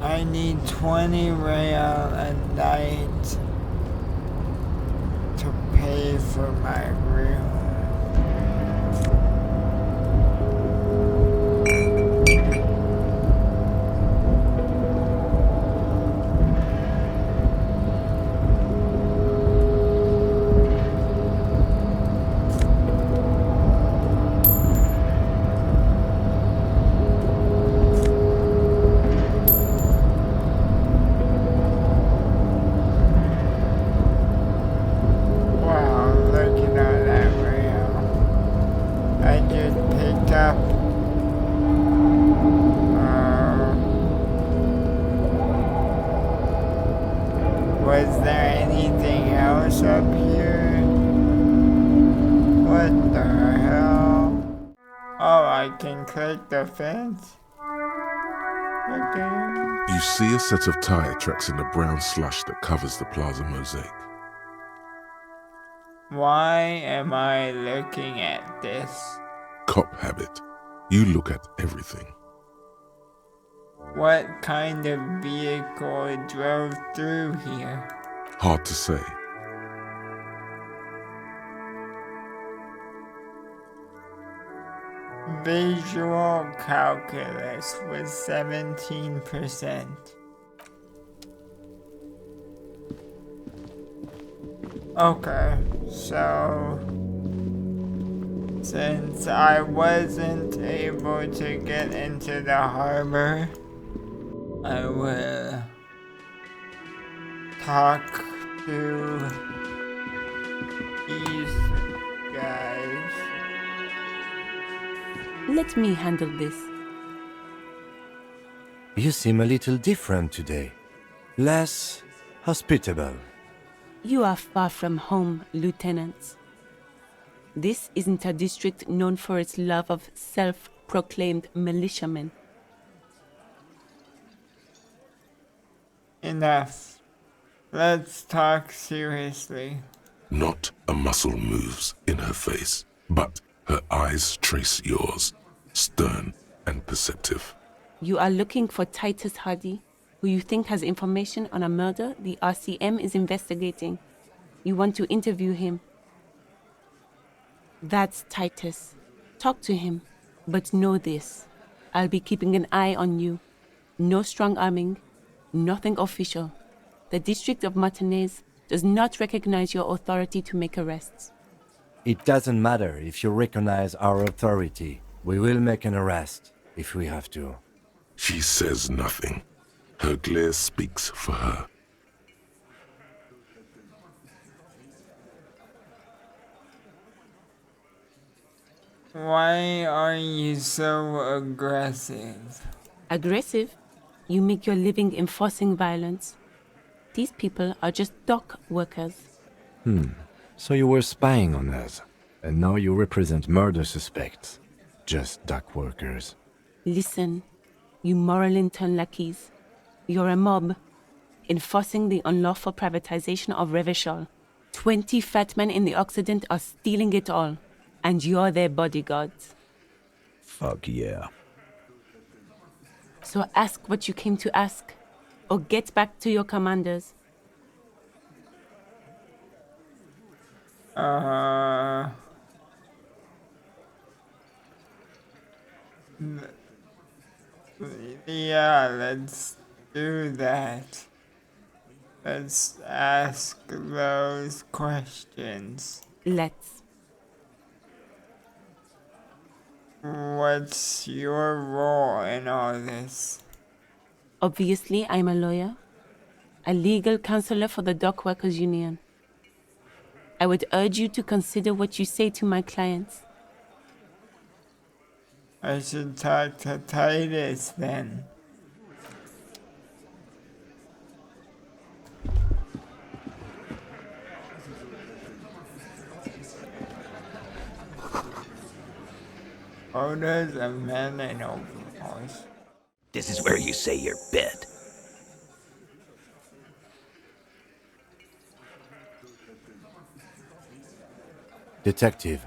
I need 20 real a night to pay for my room. Wow, look at all that real. I just picked up. Was there anything else up here? What the hell? Oh, I can click the fence? Okay. You see a set of tire tracks in the brown slush that covers the plaza mosaic. Why am I looking at this? Cop habit. You look at everything. What kind of vehicle drove through here? Hard to say. Visual calculus was 17%. Okay, so since I wasn't able to get into the harbor, I will talk to these guys. Let me handle this. You seem a little different today. Less hospitable. You are far from home, Lieutenant. This isn't a district known for its love of self-proclaimed militiamen. Enough. Let's talk seriously. Not a muscle moves in her face, but her eyes trace yours, stern and perceptive. You are looking for Titus Hardy, who you think has information on a murder the RCM is investigating. You want to interview him. That's Titus. Talk to him, but know this. I'll be keeping an eye on you. No strong arming, nothing official. The District of Martinez does not recognize your authority to make arrests. It doesn't matter if you recognize our authority. We will make an arrest if we have to. She says nothing. Her glare speaks for her. Why are you so aggressive? Aggressive? You make your living enforcing violence. These people are just dock workers. So you were spying on us, and now you represent murder suspects. Just dock workers. Listen, you moral intern lackeys. You're a mob, enforcing the unlawful privatization of Revachol. 20 fat men in the Occident are stealing it all, and you're their bodyguards. Fuck yeah. So ask what you came to ask, or get back to your commanders. Yeah, let's do that. Let's ask those questions. Let's. What's your role in all this? Obviously, I'm a lawyer. a legal counselor for the Dock Workers Union. I would urge you to consider what you say to my clients. I should talk to Titus then. Photos of men in overalls. This is where you say your bit. Detective.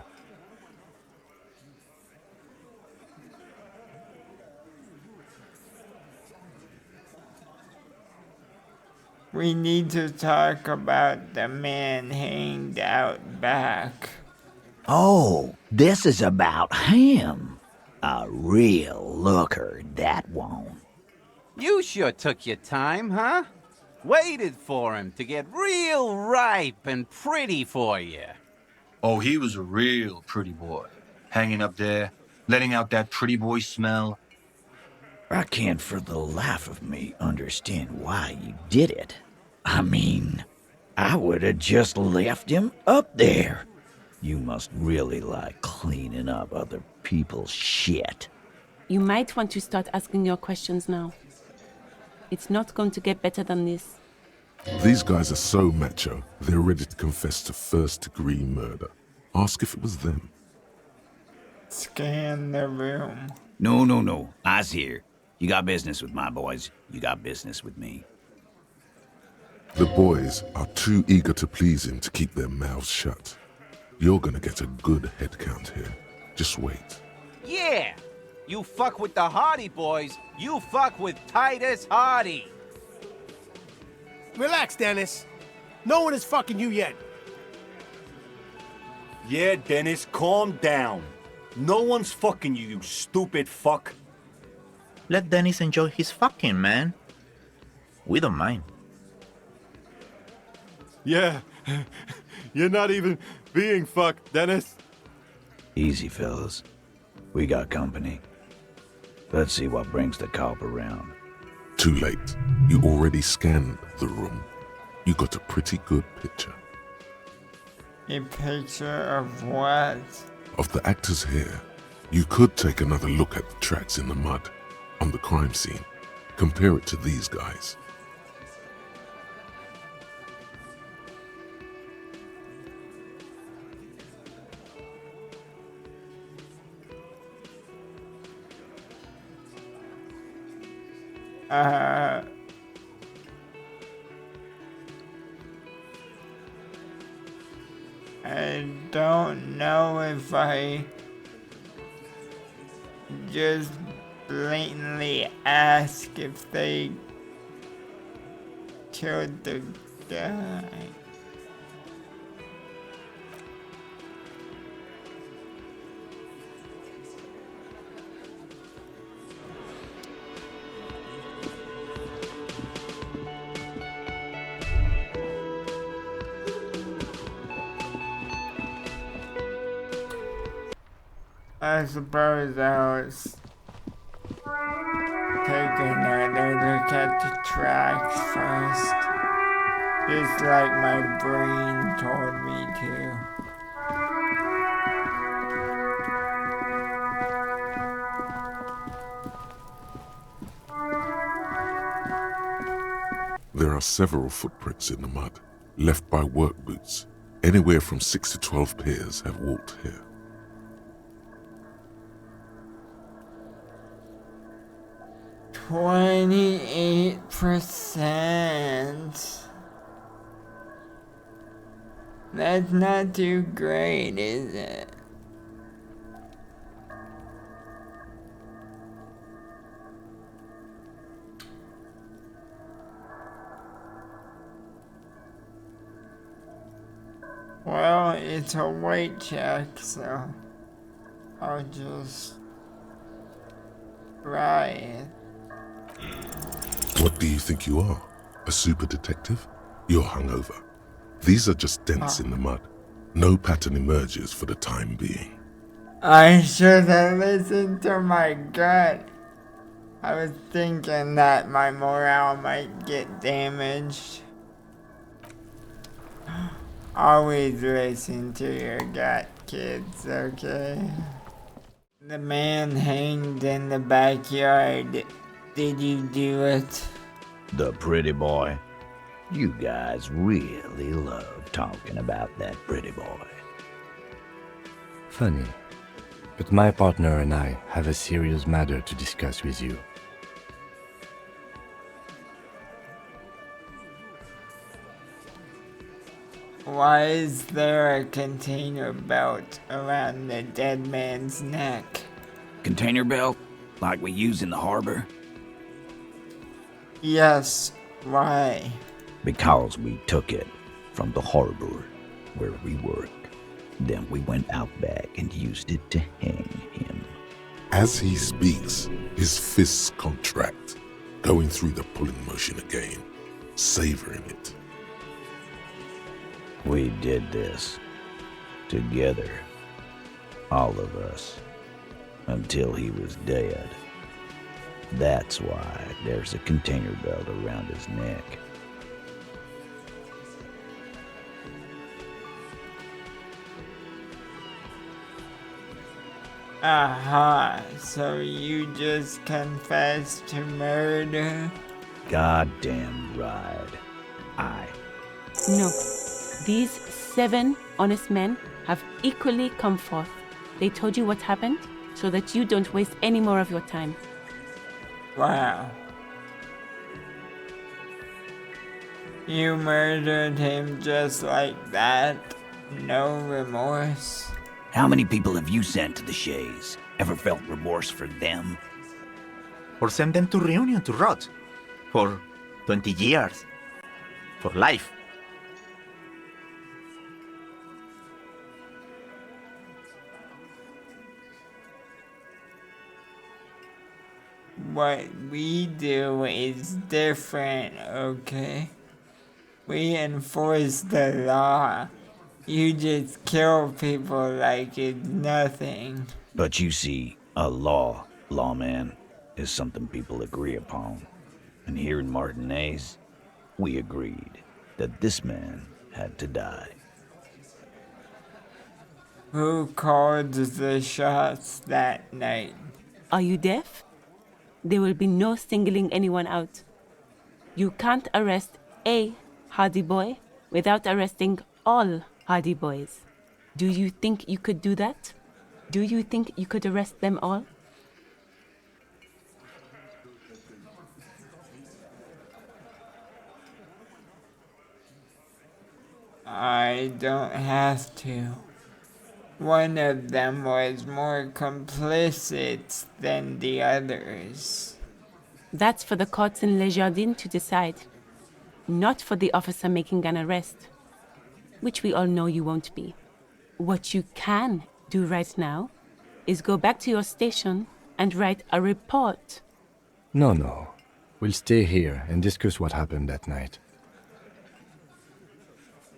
We need to talk about the man hanged out back. Oh, this is about him. A real looker, that one. You sure took your time, huh? Waited for him to get real ripe and pretty for you. Oh, he was a real pretty boy. Hanging up there, letting out that pretty boy smell. I can't for the life of me understand why you did it. I mean, I would have just left him up there. You must really like cleaning up other people's shit. You might want to start asking your questions now. It's not going to get better than this. These guys are so macho, they're ready to confess to first-degree murder. Ask if it was them. Scan the room. No. I's here. You got business with my boys. You got business with me. The boys are too eager to please him to keep their mouths shut. You're gonna get a good head count here. Just wait. Yeah! You fuck with the Hardy boys, you fuck with Titus Hardy. Relax, Dennis. No one is fucking you yet. Yeah, Dennis, calm down. No one's fucking you, you stupid fuck. Let Dennis enjoy his fucking, man. We don't mind. Yeah, you're not even being fucked, Dennis. Easy, fellas. We got company. Let's see what brings the cop around. Too late. You already scanned the room. You got a pretty good picture. A picture of what? Of the actor's hair. You could take another look at the tracks in the mud on the crime scene. Compare it to these guys. I don't know if I just blatantly ask if they killed the guy. I suppose I was taking another look at the tracks first, just like my brain told me to. There are several footprints in the mud, left by work boots. Anywhere from 6 to 12 pairs have walked here. %. That's not too great, is it? Well, it's a weight check, so I'll just try it. What do you think you are? A super detective? You're hungover. These are just dents in the mud. No pattern emerges for the time being. I should have listened to my gut. I was thinking that my morale might get damaged. Always listen to your gut, kids, okay? The man hanged in the backyard. Did you do it? The pretty boy. You guys really love talking about that pretty boy. Funny. But my partner and I have a serious matter to discuss with you. Why is there a container belt around the dead man's neck? Container belt? Like we use in the harbor? Yes, why? Because we took it from the harbor where we work. Then we went out back and used it to hang him. As he speaks, his fists contract, going through the pulling motion again, savoring it. We did this together, all of us, until he was dead. That's why there's a container belt around his neck. Aha, so you just confessed to murder? Goddamn right. No. These 7 honest men have equally come forth. They told you what happened so that you don't waste any more of your time. Wow. You murdered him just like that? No remorse? How many people have you sent to the Shays? Ever felt remorse for them? Or send them to Reunion to rot. For 20 years. For life. What we do is different, okay? We enforce the law. You just kill people like it's nothing. But you see, a lawman, is something people agree upon. And here in Martinez, we agreed that this man had to die. Who called the shots that night? Are you deaf? There will be no singling anyone out. You can't arrest a Hardy Boy without arresting all Hardy Boys. Do you think you could do that? Do you think you could arrest them all? I don't have to. One of them was more complicit than the others. That's for the courts in Les Jardins to decide, not for the officer making an arrest, which we all know you won't be. What you can do right now is go back to your station and write a report. No. We'll stay here and discuss what happened that night.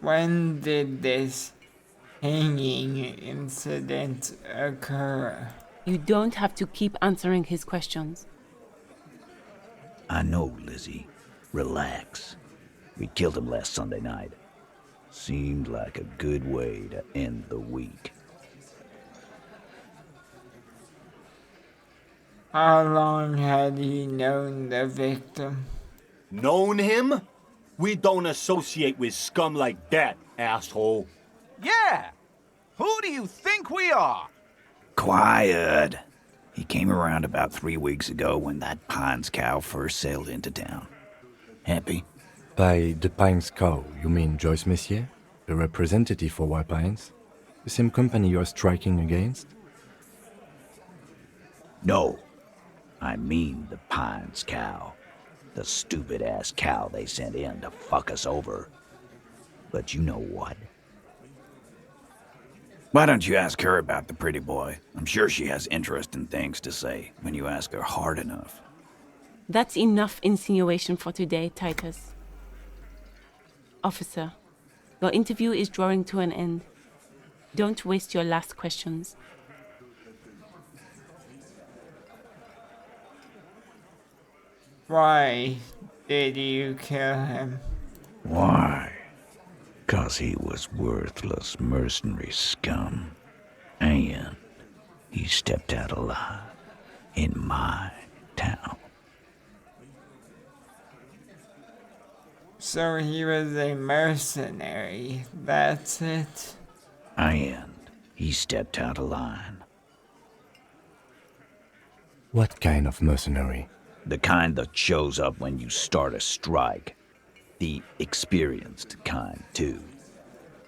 When did this hanging incident occur? You don't have to keep answering his questions. I know, Lizzie. Relax. We killed him last Sunday night. Seemed like a good way to end the week. How long had he known the victim? Known him? We don't associate with scum like that, asshole. Yeah! Who do you think we are? Quiet. He came around about 3 weeks ago when that Pines cow first sailed into town. Happy? By the Pines cow, you mean Joyce Messier? The representative for White Pines? The same company you're striking against? No. I mean the Pines cow. The stupid-ass cow they sent in to fuck us over. But you know what? Why don't you ask her about the pretty boy? I'm sure she has interesting things to say when you ask her hard enough. That's enough insinuation for today, Titus. Officer, your interview is drawing to an end. Don't waste your last questions. Why did you kill him? Why? 'Cause he was worthless mercenary scum. And he stepped out alive in my town. So he was a mercenary, that's it? And he stepped out of line. What kind of mercenary? The kind that shows up when you start a strike. The experienced kind, too.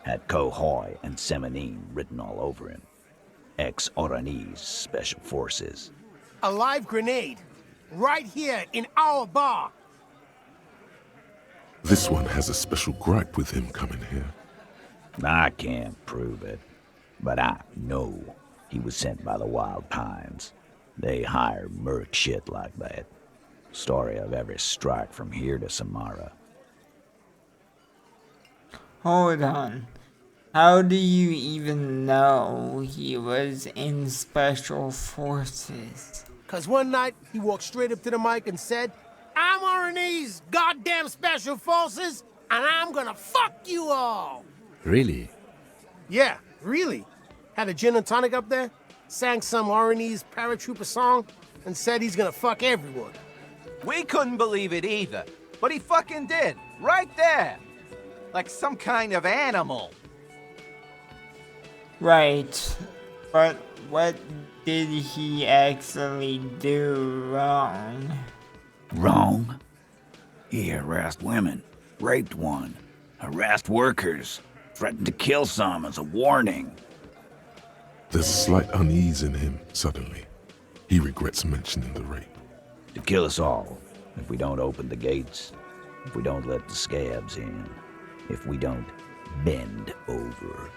Had Kohoy and Semenine written all over him. Ex-Oranese Special Forces. A live grenade. Right here in our bar. This one has a special gripe with him coming here. I can't prove it, but I know he was sent by the Wild Pines. They hire merc shit like that. Story of every strike from here to Samara. Hold on. How do you even know he was in Special Forces? 'Cause one night, he walked straight up to the mic and said, "I'm RNA's goddamn Special Forces, and I'm gonna fuck you all!" Really? Yeah, really. Had a gin and tonic up there, sang some RNA's paratrooper song, and said he's gonna fuck everyone. We couldn't believe it either, but he fucking did, right there. Like some kind of animal. Right, but what did he actually do wrong? Wrong? He harassed women, raped one, harassed workers, threatened to kill some as a warning. There's a slight unease in him suddenly. He regrets mentioning the rape. To kill us all, if we don't open the gates, if we don't let the scabs in, if we don't bend over.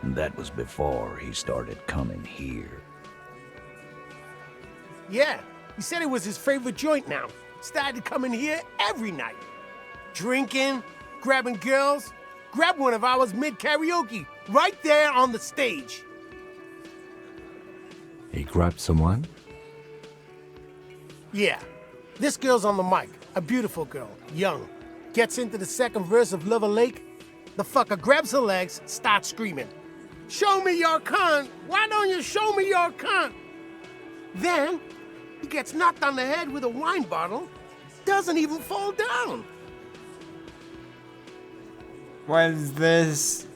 And that was before he started coming here. Yeah, he said it was his favorite joint now. Started coming here every night. Drinking, grabbing girls. Grabbed one of ours mid-karaoke, right there on the stage. He grabbed someone? Yeah, this girl's on the mic. A beautiful girl, young. Gets into the second verse of Lover Lake. The fucker grabs her legs, starts screaming. "Show me your cunt! Why don't you show me your cunt?" Then, he gets knocked on the head with a wine bottle. Doesn't even fall down. Was this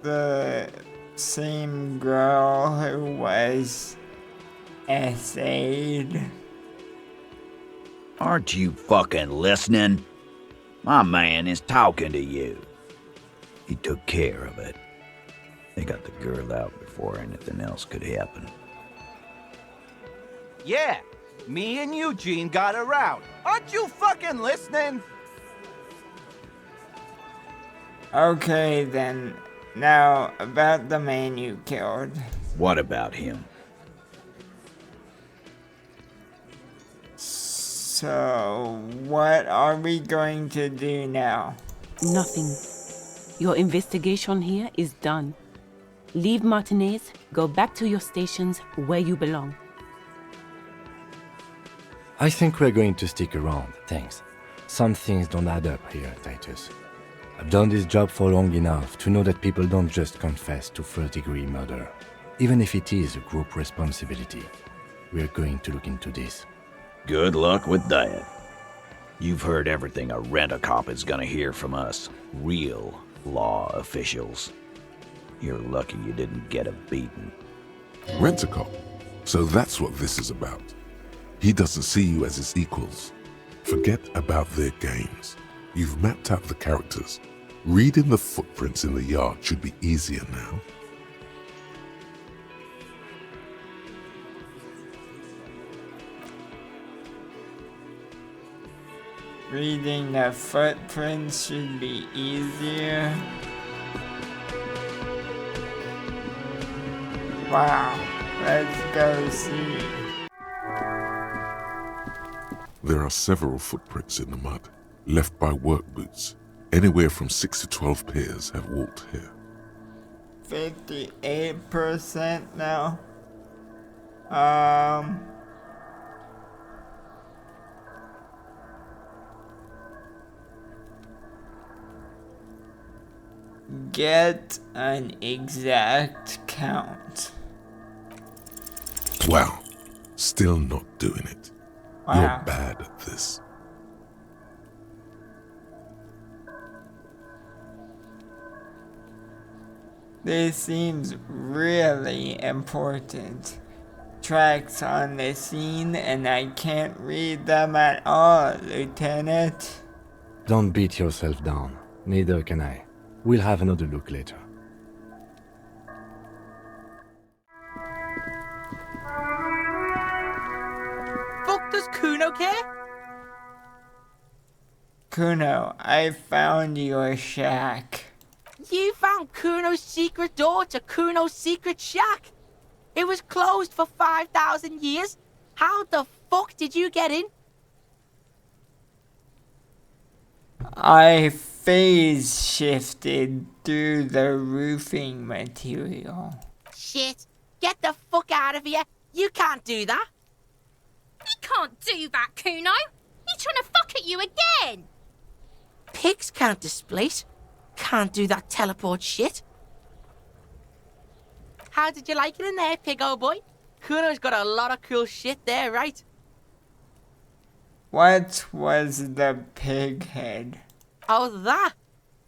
the same girl who was essayed? Aren't you fucking listening? My man is talking to you. He took care of it. They got the girl out before anything else could happen. Yeah, me and Eugene got her out. Aren't you fucking listening? Okay then, now about the man you killed. What about him? So, what are we going to do now? Nothing. Your investigation here is done. Leave Martinez, go back to your stations where you belong. I think we're going to stick around, thanks. Some things don't add up here, Titus. I've done this job for long enough to know that people don't just confess to first-degree murder, even if it is a group responsibility. We're going to look into this. Good luck with that. You've heard everything a rent-a-cop is gonna hear from us, real law officials. You're lucky you didn't get a beating. Rent-a-cop? So that's what this is about. He doesn't see you as his equals. Forget about their games. You've mapped out the characters. Reading the footprints in the yard should be easier now. Reading the footprints should be easier. Wow, let's go see. There are several footprints in the mud, left by work boots. Anywhere from 6 to 12 pairs have walked here. 58% now. get an exact count. Wow. Still not doing it. Wow. You're bad at this. This seems really important. Tracks on the scene and I can't read them at all, Lieutenant. Don't beat yourself down. Neither can I. We'll have another look later. Fuck does Kuno care? Kuno, I found your shack. You found Kuno's secret door to Kuno's secret shack. It was closed for 5,000 years. How the fuck did you get in? I phase shifted through the roofing material. Shit. Get the fuck out of here. You can't do that. He can't do that, Kuno. He's trying to fuck at you again. Pigs can't displace. Can't do that teleport shit. How did you like it in there, pig old boy? Kuno's got a lot of cool shit there, right? What was the pig head? Oh, that?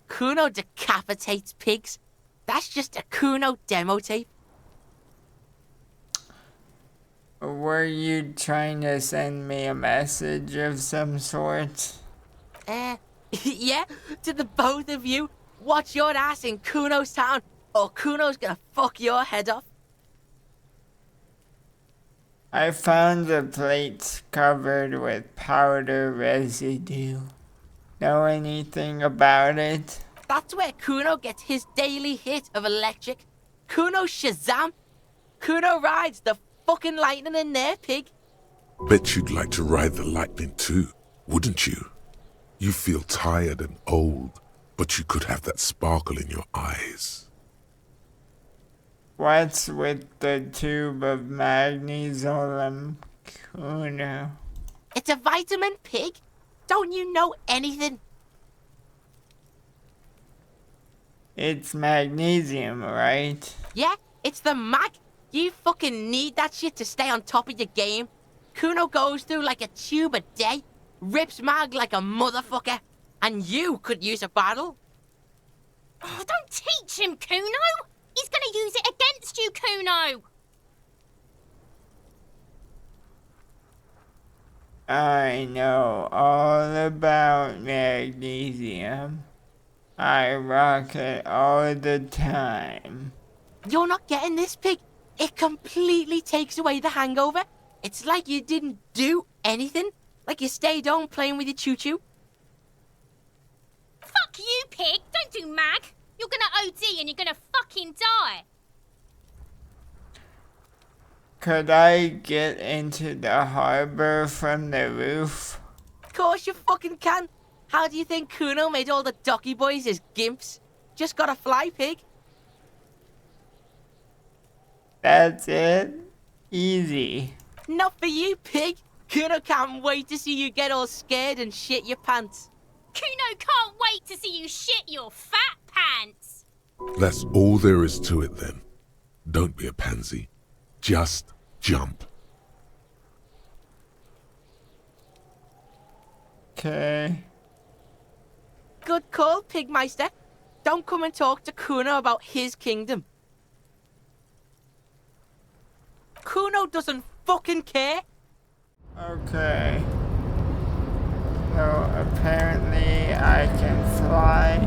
Kuno decapitates pigs. That's just a Kuno demo tape. Were you trying to send me a message of some sort? Yeah, to the both of you. Watch your ass in Kuno's town, or Kuno's gonna fuck your head off. I found the plates covered with powder residue. Know anything about it? That's where Kuno gets his daily hit of electric. Kuno Shazam. Kuno rides the fucking lightning in there, pig. Bet you'd like to ride the lightning too, wouldn't you? You feel tired and old, but you could have that sparkle in your eyes. What's with the tube of magnesium, Kuno? It's a vitamin, pig. Don't you know anything? It's magnesium, right? Yeah, it's the mag. You fucking need that shit to stay on top of your game. Kuno goes through like a tube a day, rips mag like a motherfucker, and you could use a battle. Oh, don't teach him, Kuno. He's gonna use it against you, Kuno. I know all about magnesium. I rock it all the time. You're not getting this, pig. It completely takes away the hangover. It's like you didn't do anything. Like you stayed home playing with your choo-choo. Fuck you, pig. Don't do mag. You're gonna OD and you're gonna fucking die. Could I get into the harbor from the roof? Of course you fucking can. How do you think Kuno made all the docky boys his gimps? Just gotta fly, pig. That's it? Easy. Not for you, pig. Kuno can't wait to see you get all scared and shit your pants. Kuno can't wait to see you shit your fat pants. That's all there is to it then. Don't be a pansy. Just jump. Okay. Good call, Pigmeister. Don't come and talk to Kuno about his kingdom. Kuno doesn't fucking care. Okay. So apparently I can fly.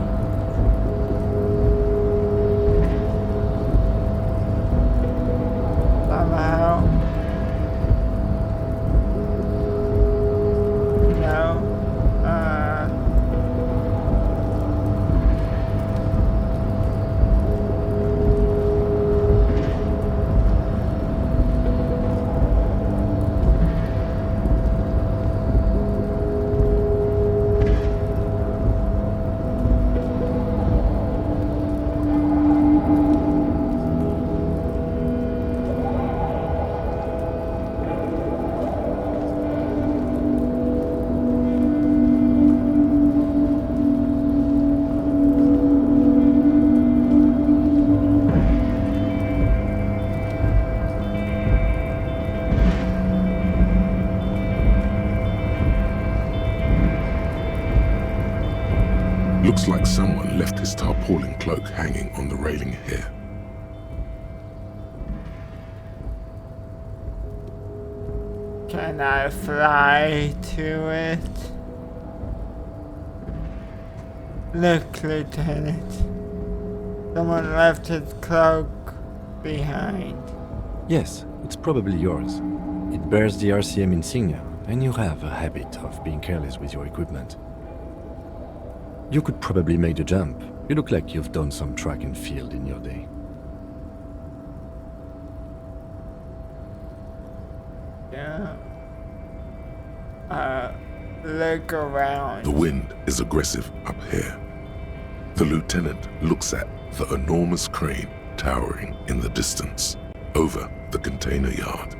Somehow. No. Looks like someone left his tarpaulin cloak hanging on the railing here. Can I fly to it? Look, Lieutenant. Someone left his cloak behind. Yes, it's probably yours. It bears the RCM insignia, and you have a habit of being careless with your equipment. You could probably make the jump. You look like you've done some track and field in your day. Yeah. Look around. The wind is aggressive up here. The lieutenant looks at the enormous crane towering in the distance over the container yard.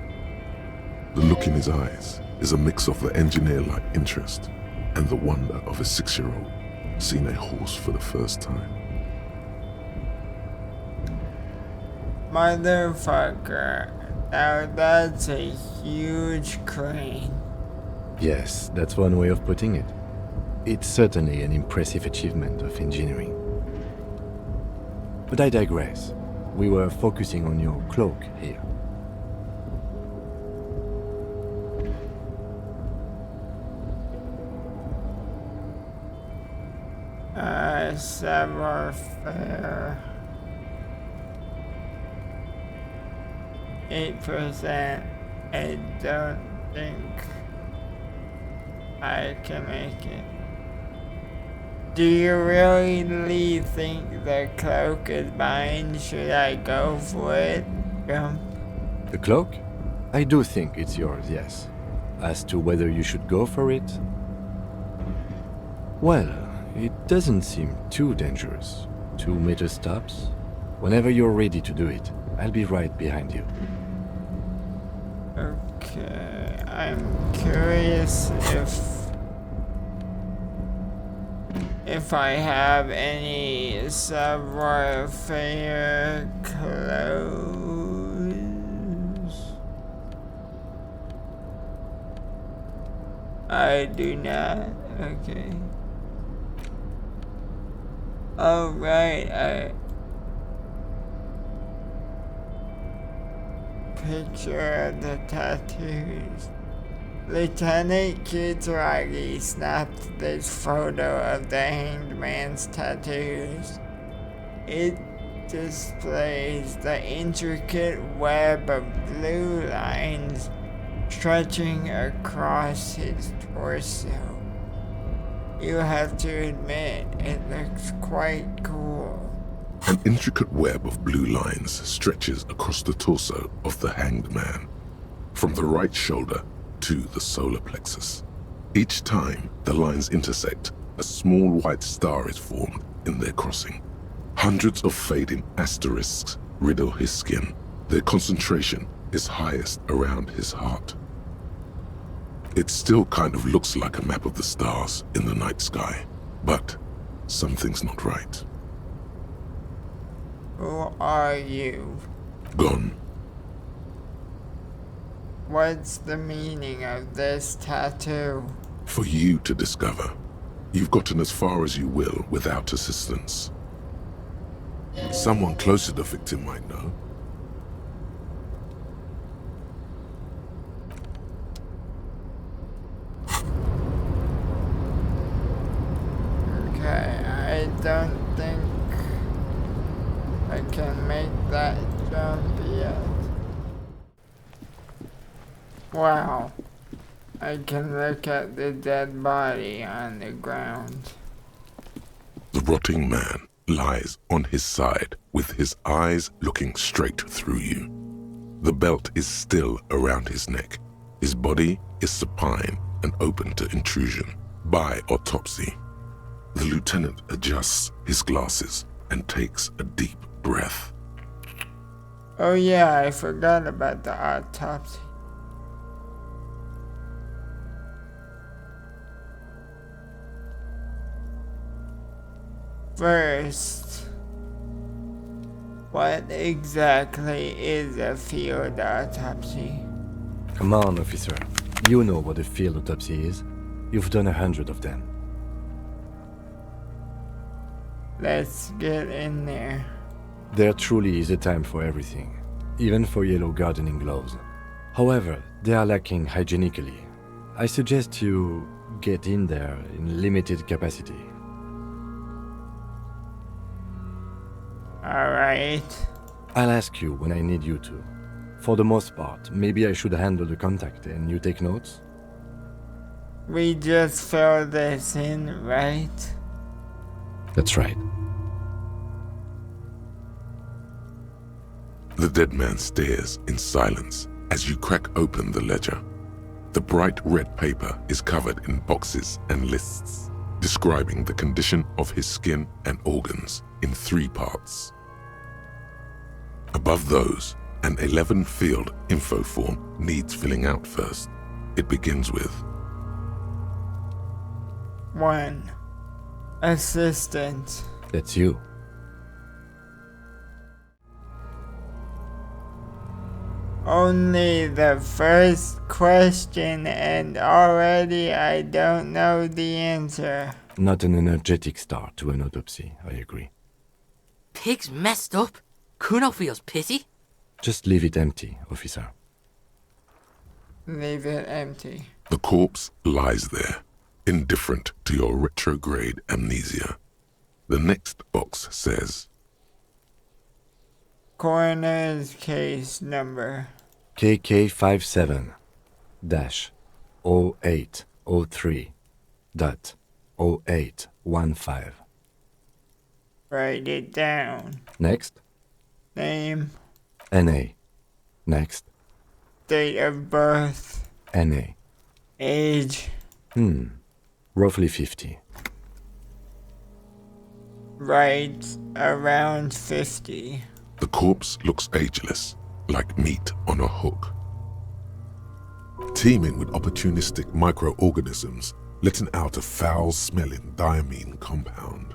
The look in his eyes is a mix of the engineer-like interest and the wonder of a 6-year-old seeing a horse for the first time. Motherfucker. Now that's a huge crane. Yes, that's one way of putting it. It's certainly an impressive achievement of engineering. But I digress. We were focusing on your cloak here. Savoir-faire. 8%. I don't think I can make it. Do you really think the cloak is mine? Should I go for it? Jump. The cloak? I do think it's yours, yes. As to whether you should go for it? Well, it doesn't seem too dangerous. 2 meter stops. Whenever you're ready to do it, I'll be right behind you. Okay, I'm curious if I have any savoir-faire clothes. I do not. Okay. Oh right, picture of the tattoos. Lieutenant Kutaragi snapped this photo of the hanged man's tattoos. It displays the intricate web of blue lines stretching across his torso. You have to admit, it looks quite cool. An intricate web of blue lines stretches across the torso of the hanged man, from the right shoulder to the solar plexus. Each time the lines intersect, a small white star is formed in their crossing. Hundreds of fading asterisks riddle his skin. Their concentration is highest around his heart. It still kind of looks like a map of the stars in the night sky, but something's not right. Who are you? Gone. What's the meaning of this tattoo? For you to discover. You've gotten as far as you will without assistance. Someone close to the victim might know. Okay, I don't think I can make that jump yet. Wow. I can look at the dead body on the ground. The rotting man lies on his side with his eyes looking straight through you. The belt is still around his neck. His body is supine and open to intrusion by autopsy. The lieutenant adjusts his glasses and takes a deep breath. Oh yeah, I forgot about the autopsy. First, what exactly is a field autopsy? Come on, officer. You know what a field autopsy is. You've done 100 of them. Let's get in there. There truly is a time for everything, even for yellow gardening gloves. However, they are lacking hygienically. I suggest you get in there in limited capacity. Alright. I'll ask you when I need you to. For the most part, maybe I should handle the contact and you take notes? We just filled this in, right? That's right. The dead man stares in silence as you crack open the ledger. The bright red paper is covered in boxes and lists, describing the condition of his skin and organs in 3 parts. Above those, an 11-field info form needs filling out first. It begins with 1. Assistant. That's you. Only the first question and already I don't know the answer. Not an energetic start to an autopsy, I agree. Pig's messed up. Kuno feels pity. Just leave it empty, officer. Leave it empty. the corpse lies there, indifferent to your retrograde amnesia. The next box says, Coroner's case number. KK57-0803.0815. Write it down. Next. Name. NA. Next. Date of birth. NA. Age. Roughly 50. Right around 50. the corpse looks ageless, like meat on a hook. Teeming with opportunistic microorganisms, letting out a foul-smelling diamine compound.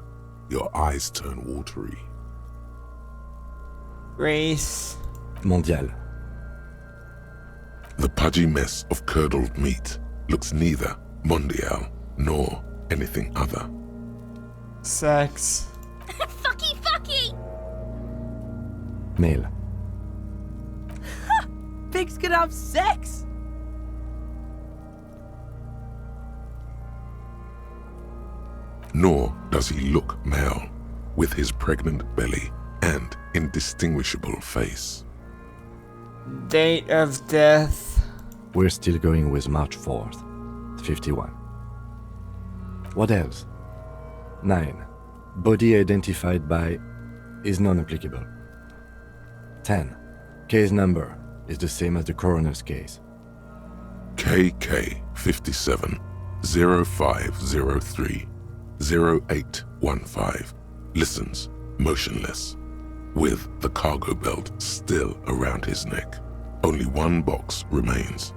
Your eyes turn watery. Race. Mondial. The pudgy mess of curdled meat looks neither mondial nor anything other. Sex. Fucky fucky! Male. Pigs can have sex! Nor does he look male, with his pregnant belly and indistinguishable face. Date of death. We're still going with March 4th, 51. What else? 9. Body identified by is non-applicable. 10. Case number is the same as the coroner's case. KK 57 0503 0815 listens motionless, with the cargo belt still around his neck. Only one box remains.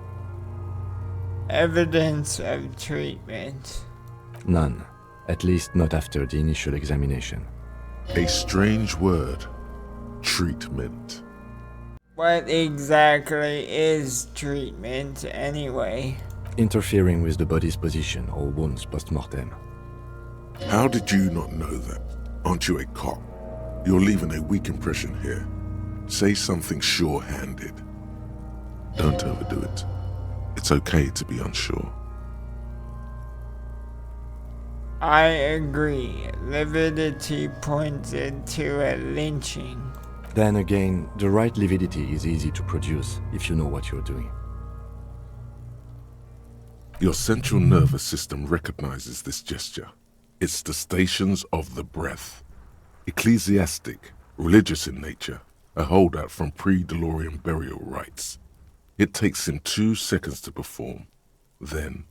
Evidence of treatment. None. At least not after the initial examination. A strange word. Treatment. What exactly is treatment anyway? Interfering with the body's position or wounds post-mortem. How did you not know that? Aren't you a cop? You're leaving a weak impression here. Say something sure-handed. Don't overdo it. It's okay to be unsure. I agree. Lividity pointed to a lynching. Then again, the right lividity is easy to produce if you know what you're doing. Your central nervous system recognizes this gesture. It's the stations of the breath. Ecclesiastic, religious in nature, a holdout from pre-DeLorean burial rites. It takes him 2 seconds to perform. Then,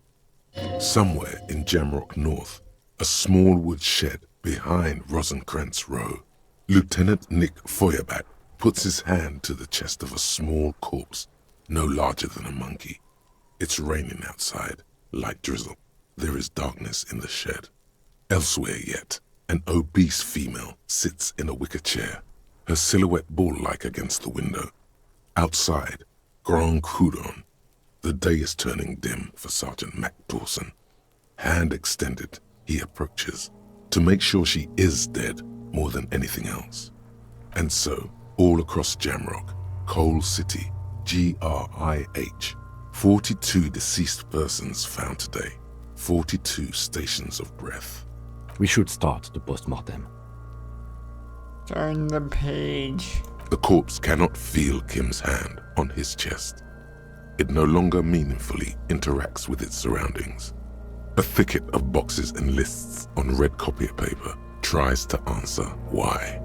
somewhere in Jamrock North, a small wood shed behind Rosencrantz Row, Lieutenant Nick Feuerbat puts his hand to the chest of a small corpse, no larger than a monkey. It's raining outside, light drizzle. There is darkness in the shed. Elsewhere yet, an obese female sits in a wicker chair, her silhouette bull-like against the window. Outside, Grand Coudon. The day is turning dim for Sergeant Mac Dawson. Hand extended, he approaches, to make sure she is dead more than anything else. And so, all across Jamrock, Coal City, GRIH, 42 deceased persons found today, 42 stations of breath. We should start the post-mortem. Turn the page. The corpse cannot feel Kim's hand on his chest. It no longer meaningfully interacts with its surroundings. A thicket of boxes and lists on red copier paper tries to answer why.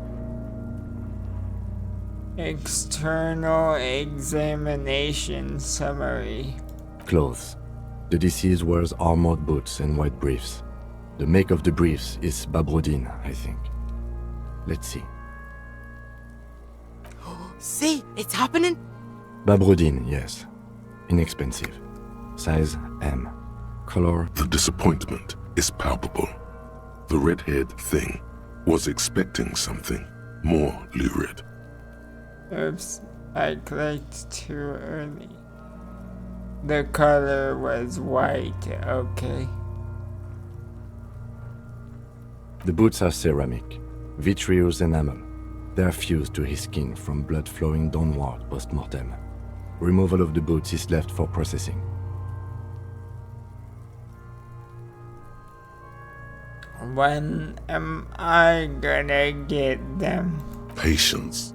External examination summary. Clothes. The deceased wears armored boots and white briefs. The make of the briefs is Babrodine, I think. Let's see. See, it's happening. Babrodine, yes. Inexpensive. Size M. Color. The disappointment is palpable. The red-haired thing was expecting something more lurid. Oops, I clicked too early. The color was white, okay. The boots are ceramic, vitreous enamel. They are fused to his skin from blood flowing downward post-mortem. Removal of the boots is left for processing. When am I gonna get them? Patience.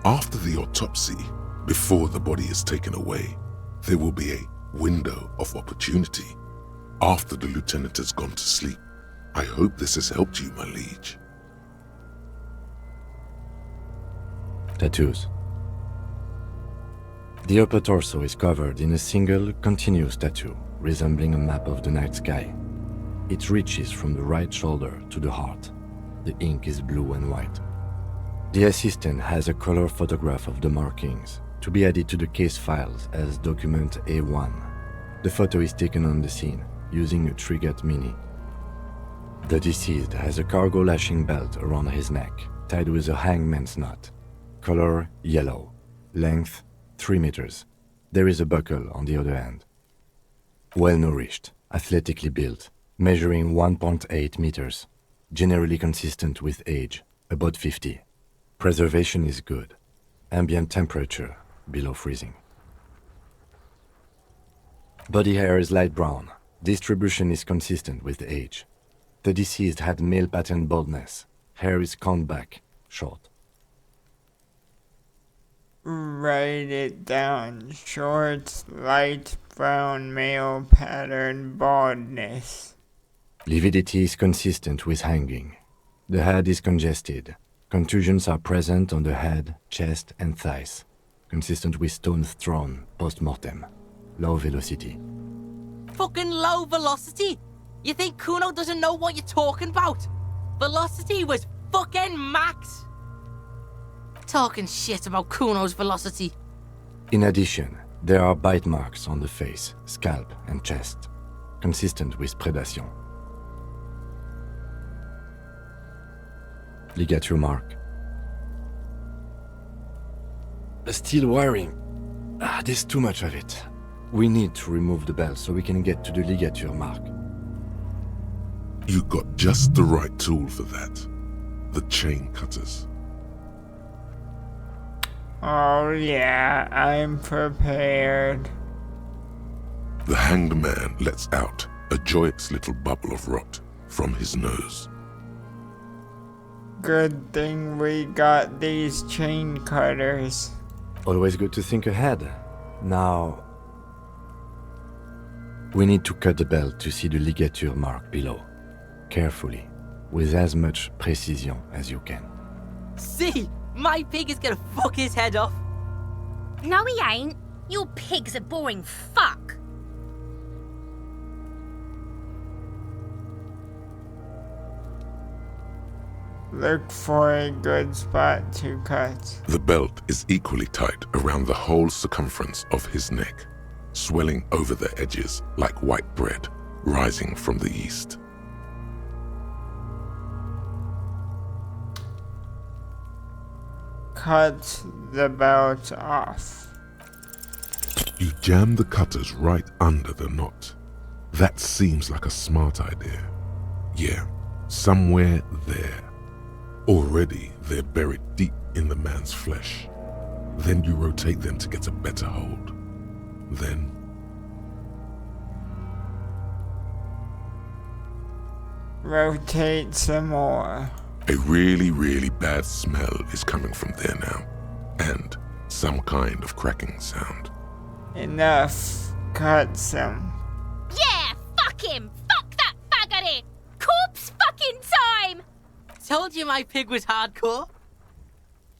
After the autopsy, before the body is taken away, there will be a window of opportunity. After the lieutenant has gone to sleep. I hope this has helped you, my liege. Tattoos. The upper torso is covered in a single, continuous tattoo, resembling a map of the night sky. It reaches from the right shoulder to the heart. The ink is blue and white. The assistant has a color photograph of the markings, to be added to the case files as document A1. The photo is taken on the scene, using a Trigat Mini. The deceased has a cargo lashing belt around his neck, tied with a hangman's knot. Color yellow. Length 3 meters. There is a buckle on the other end. Well-nourished, athletically built, measuring 1.8 meters. Generally consistent with age, about 50. Preservation is good. Ambient temperature, below freezing. Body hair is light brown. Distribution is consistent with age. The deceased had male pattern baldness. Hair is combed back, short. Write it down. Short, light brown male pattern baldness. Lividity is consistent with hanging. The head is congested. Contusions are present on the head, chest, and thighs. Consistent with stones thrown post-mortem. Low velocity. Fucking low velocity? You think Kuno doesn't know what you're talking about? Velocity was fucking max. Talking shit about Kuno's velocity. In addition, there are bite marks on the face, scalp, and chest. Consistent with predation. Ligature mark. Steel wiring. There's too much of it. We need to remove the belt so we can get to the ligature mark. You got just the right tool for that. The chain cutters. Oh yeah, I'm prepared. The hanged man lets out a joyous little bubble of rot from his nose. Good thing we got these chain cutters. Always good to think ahead. Now, we need to cut the belt to see the ligature mark below. Carefully, with as much precision as you can. See, my pig is gonna fuck his head off. No, he ain't. Your pig's a boring fuck. Look for a good spot to cut. The belt is equally tight around the whole circumference of his neck, swelling over the edges like white bread rising from the east. Cut the belt off. You jam the cutters right under the knot. That seems like a smart idea. Yeah, Somewhere there. Already they're buried deep in the man's flesh. Then you rotate them to get a better hold. Then... rotate some more. a really, really bad smell is coming from there now. And some kind of cracking sound. Enough. Cut some. Yeah, fuck him! Fuck that faggoty! Corpse fucking time! Told you my pig was hardcore.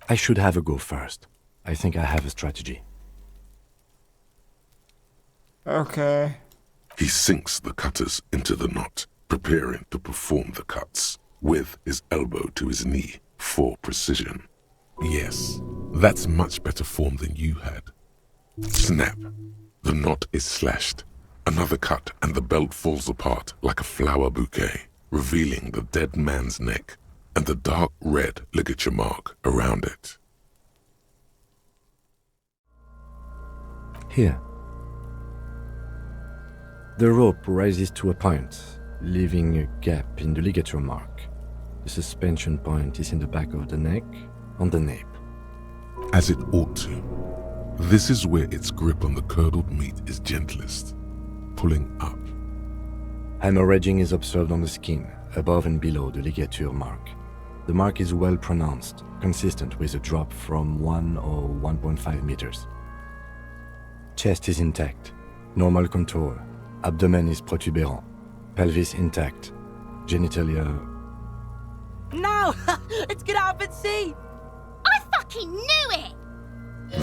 I should have a go first. I think I have a strategy. Okay. He sinks the cutters into the knot, preparing to perform the cuts, with his elbow to his knee for precision. Yes, that's much better form than you had. Snap. The knot is slashed. Another cut and the belt falls apart like a flower bouquet, revealing the dead man's neck and the dark red ligature mark around it. Here. The rope rises to a point, leaving a gap in the ligature mark. The suspension point is in the back of the neck, on the nape. As it ought to. This is where its grip on the curdled meat is gentlest, pulling up. Hemorrhaging is observed on the skin, above and below the ligature mark. The mark is well pronounced, consistent with a drop from 1 or 1.5 meters. Chest is intact, normal contour, abdomen is protuberant, pelvis intact, genitalia... No! It's get up and see! I fucking knew it!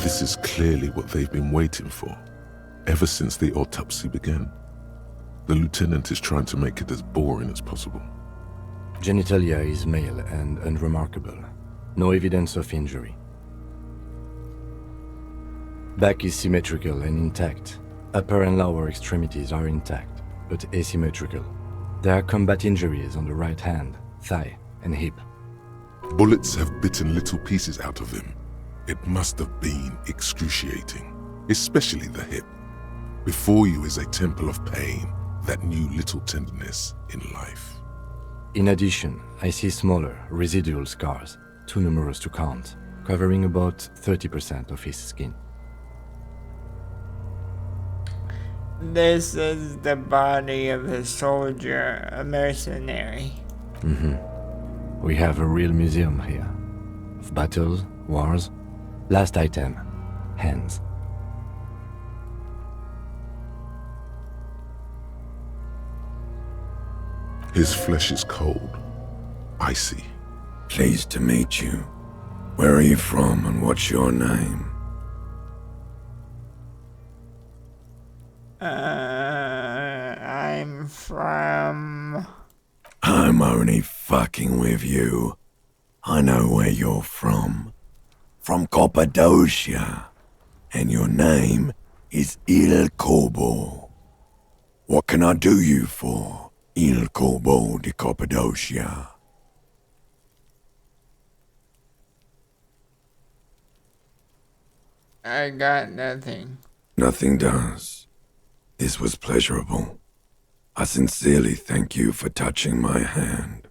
This is clearly what they've been waiting for, ever since the autopsy began. The lieutenant is trying to make it as boring as possible. Genitalia is male and unremarkable. No evidence of injury. Back is symmetrical and intact. Upper and lower extremities are intact, but asymmetrical. There are combat injuries on the right hand, thigh, and hip. Bullets have bitten little pieces out of him. It must have been excruciating, especially the hip. Before you is a temple of pain that knew little tenderness in life. In addition, I see smaller, residual scars, too numerous to count, covering about 30% of his skin. This is the body of a soldier, a mercenary. We have a real museum here. Of battles, wars. Last item, hands. His flesh is cold, icy. Pleased to meet you. Where are you from and what's your name? I'm from... I'm only fucking with you. I know where you're from. From Cappadocia. And your name is Il Corbo. What can I do you for, Il Corbo de Cappadocia? I got nothing. Nothing does. This was pleasurable. I sincerely thank you for touching my hand.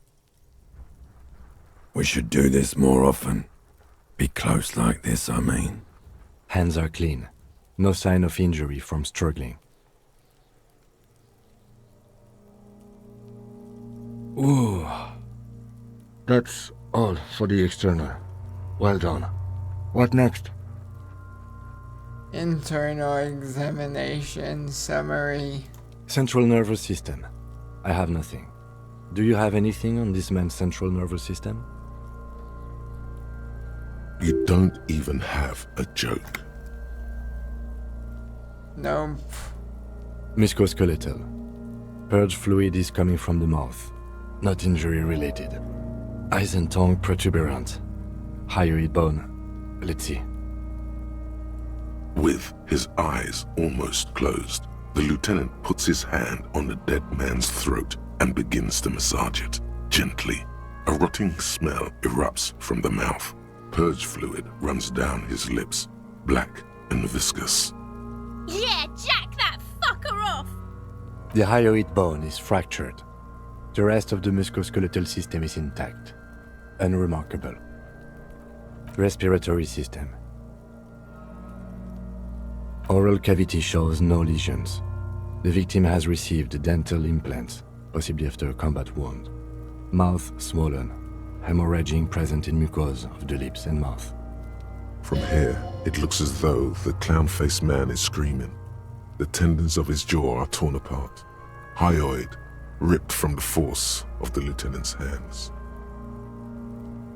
We should do this more often. Be close like this, I mean. Hands are clean. No sign of injury from struggling. Ooh. That's all for the external. Well done. What next? Internal examination summary. Central nervous system. I have nothing. Do you have anything on this man's central nervous system? You don't even have a joke. Nope. Musculoskeletal. Purge fluid is coming from the mouth. Not injury related. Eyes and tongue protuberant. Hyoid bone. Let's see. With his eyes almost closed, the lieutenant puts his hand on the dead man's throat and begins to massage it, gently. A rotting smell erupts from the mouth. Purge fluid runs down his lips, black and viscous. Yeah, jack that fucker off! The hyoid bone is fractured. The rest of the musculoskeletal system is intact. Unremarkable. Respiratory system. Oral cavity shows no lesions. The victim has received dental implants, possibly after a combat wound. Mouth swollen, hemorrhaging present in mucosa of the lips and mouth. From here, it looks as though the clown-faced man is screaming. The tendons of his jaw are torn apart, hyoid ripped from the force of the lieutenant's hands.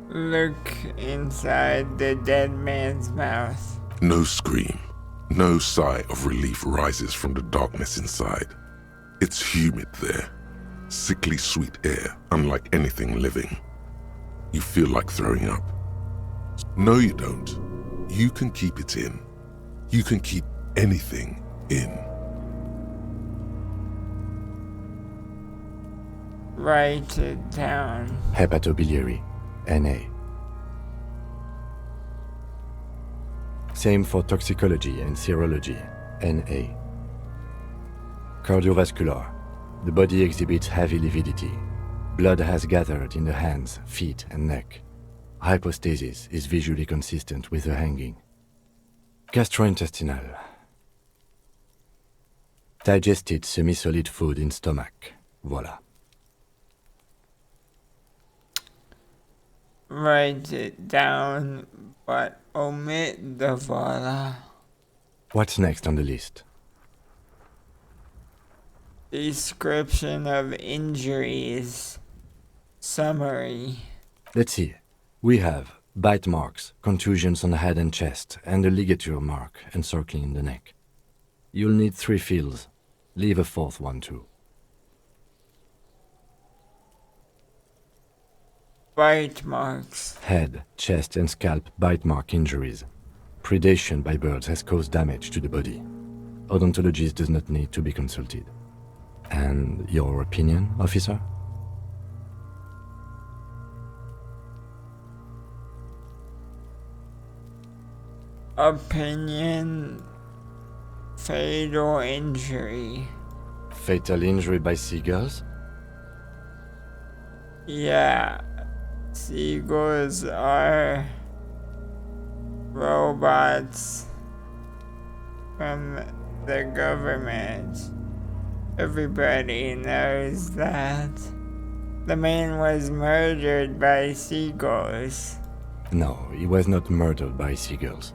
Look inside the dead man's mouth. No scream, no sigh of relief rises from the darkness inside. It's humid there, sickly sweet air, unlike anything living. You feel like throwing up. No, you don't. You can keep it in. You can keep anything in. Write it down. Hepatobiliary, NA. Same for toxicology and serology, NA. Cardiovascular. The body exhibits heavy lividity. Blood has gathered in the hands, feet, and neck. Hypostasis is visually consistent with the hanging. Gastrointestinal. Digested semi-solid food in stomach. Voila. Write it down, but omit the voila. What's next on the list? Description of injuries. Summary. Let's see. We have bite marks, contusions on the head and chest, and a ligature mark encircling the neck. You'll need 3 fields. Leave a 4th one too. Bite marks. Head, chest, and scalp bite mark injuries. Predation by birds has caused damage to the body. Odontologist does not need to be consulted. And your opinion, officer? Opinion. Fatal injury. Fatal injury by seagulls? Yeah. Seagulls are robots from the government. Everybody knows that. The man was murdered by seagulls. No, he was not murdered by seagulls.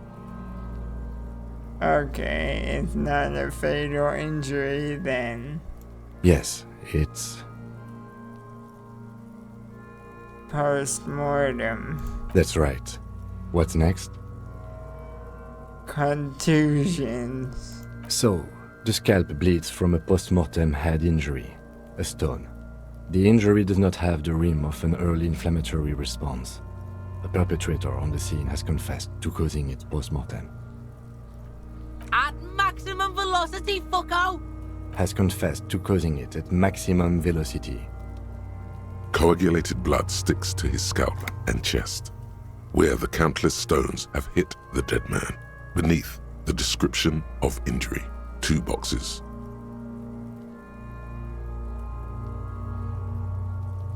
Okay, it's not a fatal injury then. Yes, it's... Post-mortem. That's right. What's next? Contusions. So, the scalp bleeds from a post-mortem head injury, a stone. The injury does not have the rim of an early inflammatory response. The perpetrator on the scene has confessed to causing it post-mortem. At maximum velocity, fucko! Has confessed to causing it at maximum velocity. Coagulated blood sticks to his scalp and chest, where the countless stones have hit the dead man. Beneath, the description of injury. 2 boxes.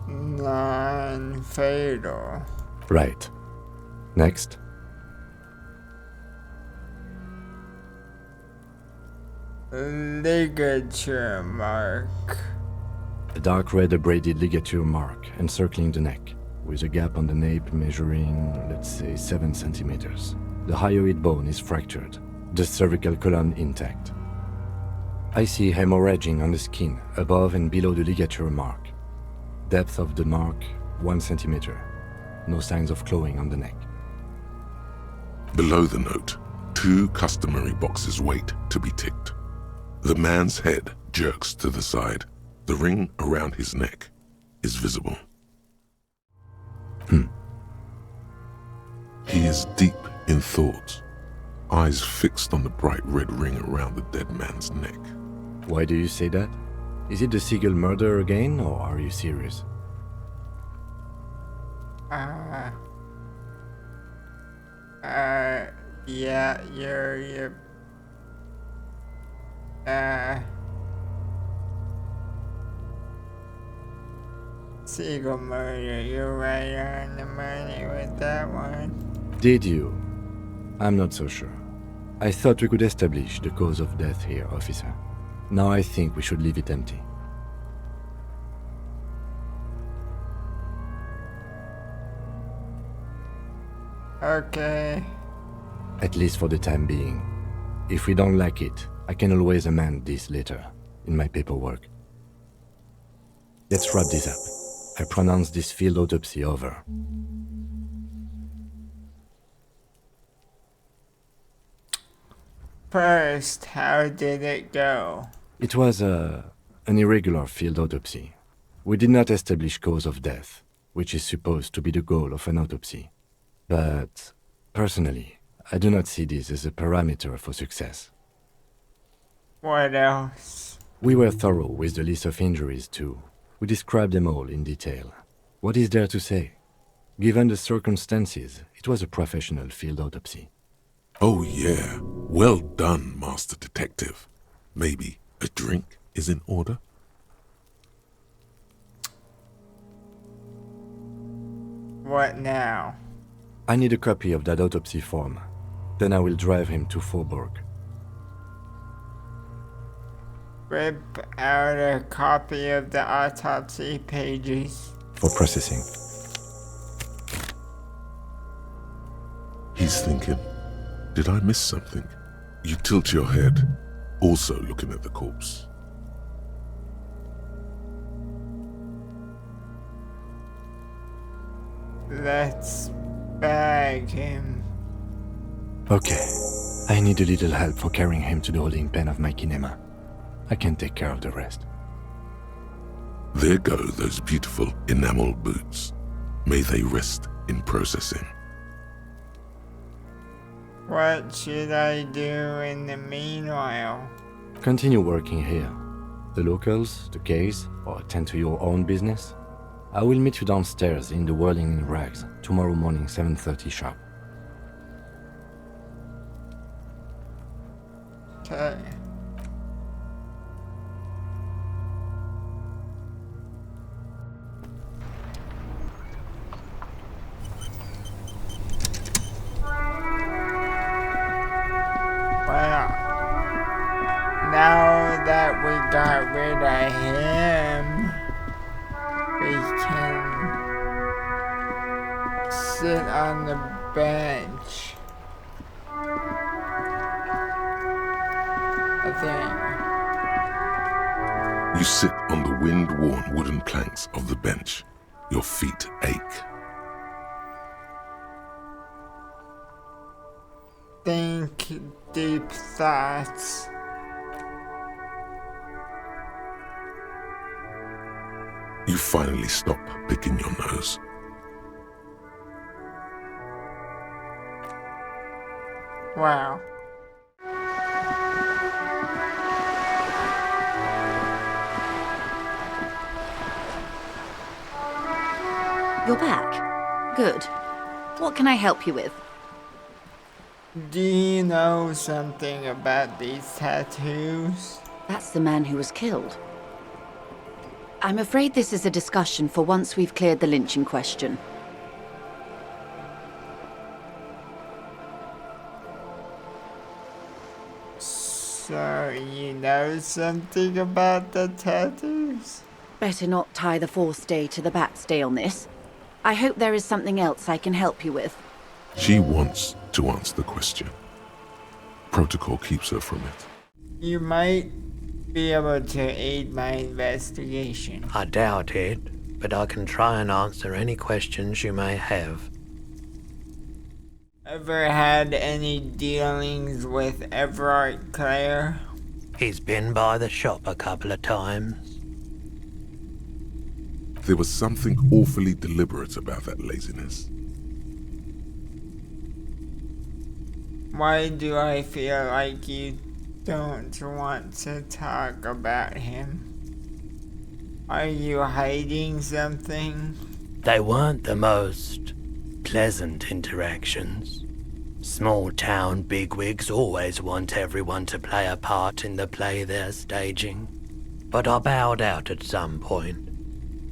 Non-fatal. Right. Next. Ligature mark. A dark red abraded ligature mark encircling the neck, with a gap on the nape measuring, let's say, 7 centimeters. The hyoid bone is fractured, the cervical column intact. I see hemorrhaging on the skin, above and below the ligature mark. Depth of the mark, 1 centimeter. No signs of clawing on the neck. Below the note, 2 customary boxes wait to be ticked. The man's head jerks to the side. The ring around his neck is visible. He is deep in thought, eyes fixed on the bright red ring around the dead man's neck. Why do you say that? Is it the Siegel murder again, or are you serious? Yeah, you're Siegel murder, you're right on the money with that one. Did you? I'm not so sure. I thought we could establish the cause of death here, officer. Now I think we should leave it empty. Okay. At least for the time being. If we don't like it, I can always amend this later, in my paperwork. Let's wrap this up. I pronounce this field autopsy over. First, how did it go? It was an irregular field autopsy. We did not establish cause of death, which is supposed to be the goal of an autopsy. But, personally, I do not see this as a parameter for success. What else? We were thorough with the list of injuries, too. We described them all in detail. What is there to say? Given the circumstances, it was a professional field autopsy. Oh yeah, well done, Master Detective. Maybe a drink is in order? What now? I need a copy of that autopsy form. Then I will drive him to Faubourg. Rip out a copy of the autopsy pages. For processing. He's thinking, did I miss something? You tilt your head, also looking at the corpse. Let's bag him. Okay. I need a little help for carrying him to the holding pen of my kinema. I can take care of the rest. There go those beautiful enamel boots. May they rest in processing. What should I do in the meanwhile? Continue working here. The locals, the case, or attend to your own business. I will meet you downstairs in the Whirling in Rags tomorrow morning 7:30 sharp. Okay. Well, now that we got rid of him, we can sit on the bench. I think. You sit on the wind-worn wooden planks of the bench. Your feet ache. Think deep thoughts. You finally stop picking your nose. Wow. You're back. Good. What can I help you with? Do you know something about these tattoos? That's the man who was killed. I'm afraid this is a discussion for once we've cleared the lynching question. So you know something about the tattoos? Better not tie the fourth day to the bat's day on this. I hope there is something else I can help you with. She wants to answer the question. Protocol keeps her from it. You might be able to aid my investigation. I doubt it, but I can try and answer any questions you may have. Ever had any dealings with Everard Clare? He's been by the shop a couple of times. There was something awfully deliberate about that laziness. Why do I feel like you don't want to talk about him? Are you hiding something? They weren't the most pleasant interactions. Small town bigwigs always want everyone to play a part in the play they're staging. But I bowed out at some point.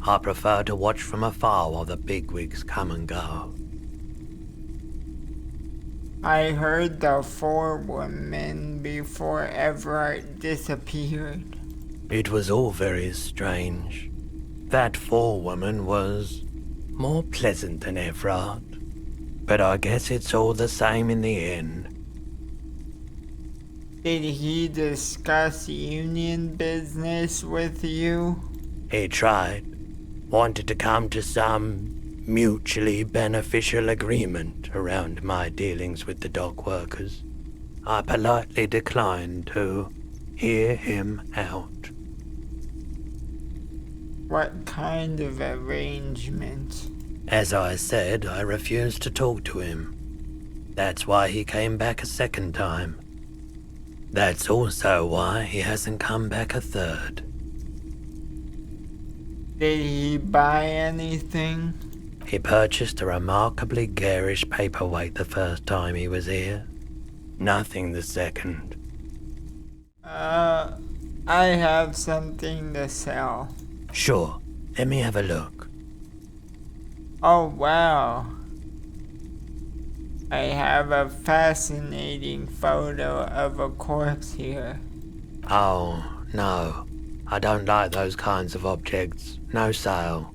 I prefer to watch from afar while the bigwigs come and go. I heard the four women before Everett disappeared. It was all very strange. That forewoman was more pleasant than Everard. But I guess it's all the same in the end. Did he discuss union business with you? He tried. Wanted to come to some mutually beneficial agreement around my dealings with the dock workers. I politely declined to hear him out. What kind of arrangement? As I said, I refused to talk to him. That's why he came back a second time. That's also why he hasn't come back a third. Did he buy anything? He purchased a remarkably garish paperweight the first time he was here. Nothing the second. I have something to sell. Sure, let me have a look. Oh, wow. I have a fascinating photo of a corpse here. Oh, no. I don't like those kinds of objects. No sale.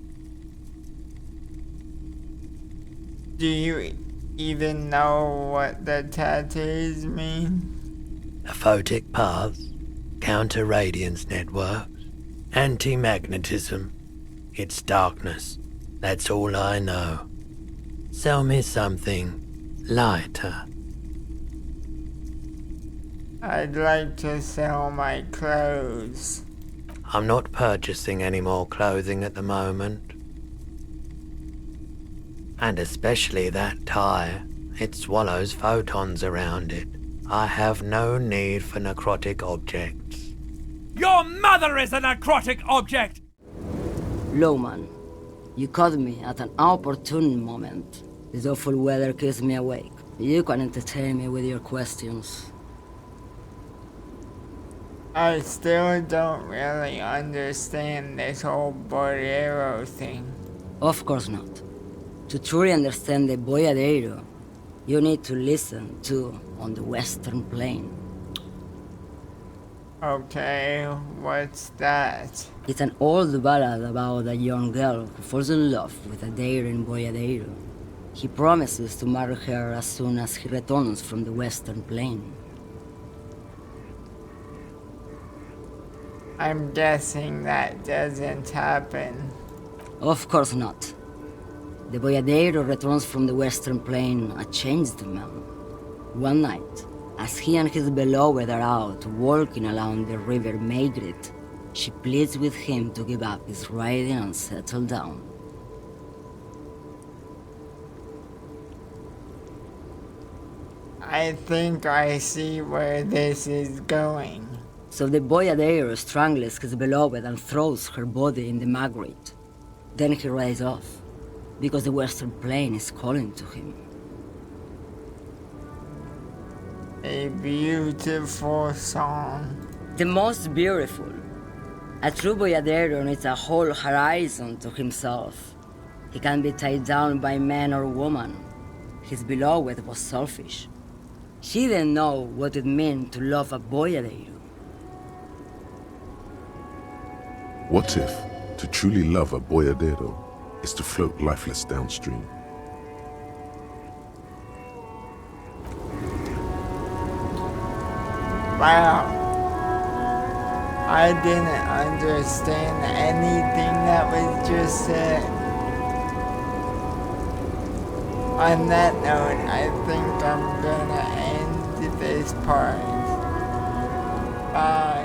Do you even know what the tattoos mean? Aphotic paths, counter-radiance networks, anti-magnetism. It's darkness. That's all I know. Sell me something lighter. I'd like to sell my clothes. I'm not purchasing any more clothing at the moment. And especially that tie. It swallows photons around it. I have no need for necrotic objects. Your mother is a necrotic object! Lowman, you caught me at an opportune moment. This awful weather keeps me awake. You can entertain me with your questions. I still don't really understand this whole Borero thing. Of course not. To truly understand the Boyadero, you need to listen to On the Western Plain. Okay, what's that? It's an old ballad about a young girl who falls in love with a daring Boyadero. He promises to marry her as soon as he returns from the Western Plain. I'm guessing that doesn't happen. Of course not. The Boyadero returns from the Western Plain a changed man. One night, as he and his beloved are out walking along the river Maigret, she pleads with him to give up his riding and settle down. I think I see where this is going. So the Boyadero strangles his beloved and throws her body in the Maigret. Then he rides off, because the Western Plain is calling to him. A beautiful song. The most beautiful. A true Boyadero needs a whole horizon to himself. He can't be tied down by man or woman. His beloved was selfish. She didn't know what it meant to love a Boyadero. What if to truly love a boyadero is to float lifeless downstream? Wow. I didn't understand anything that was just said. On that note, I think I'm gonna end this part. Bye.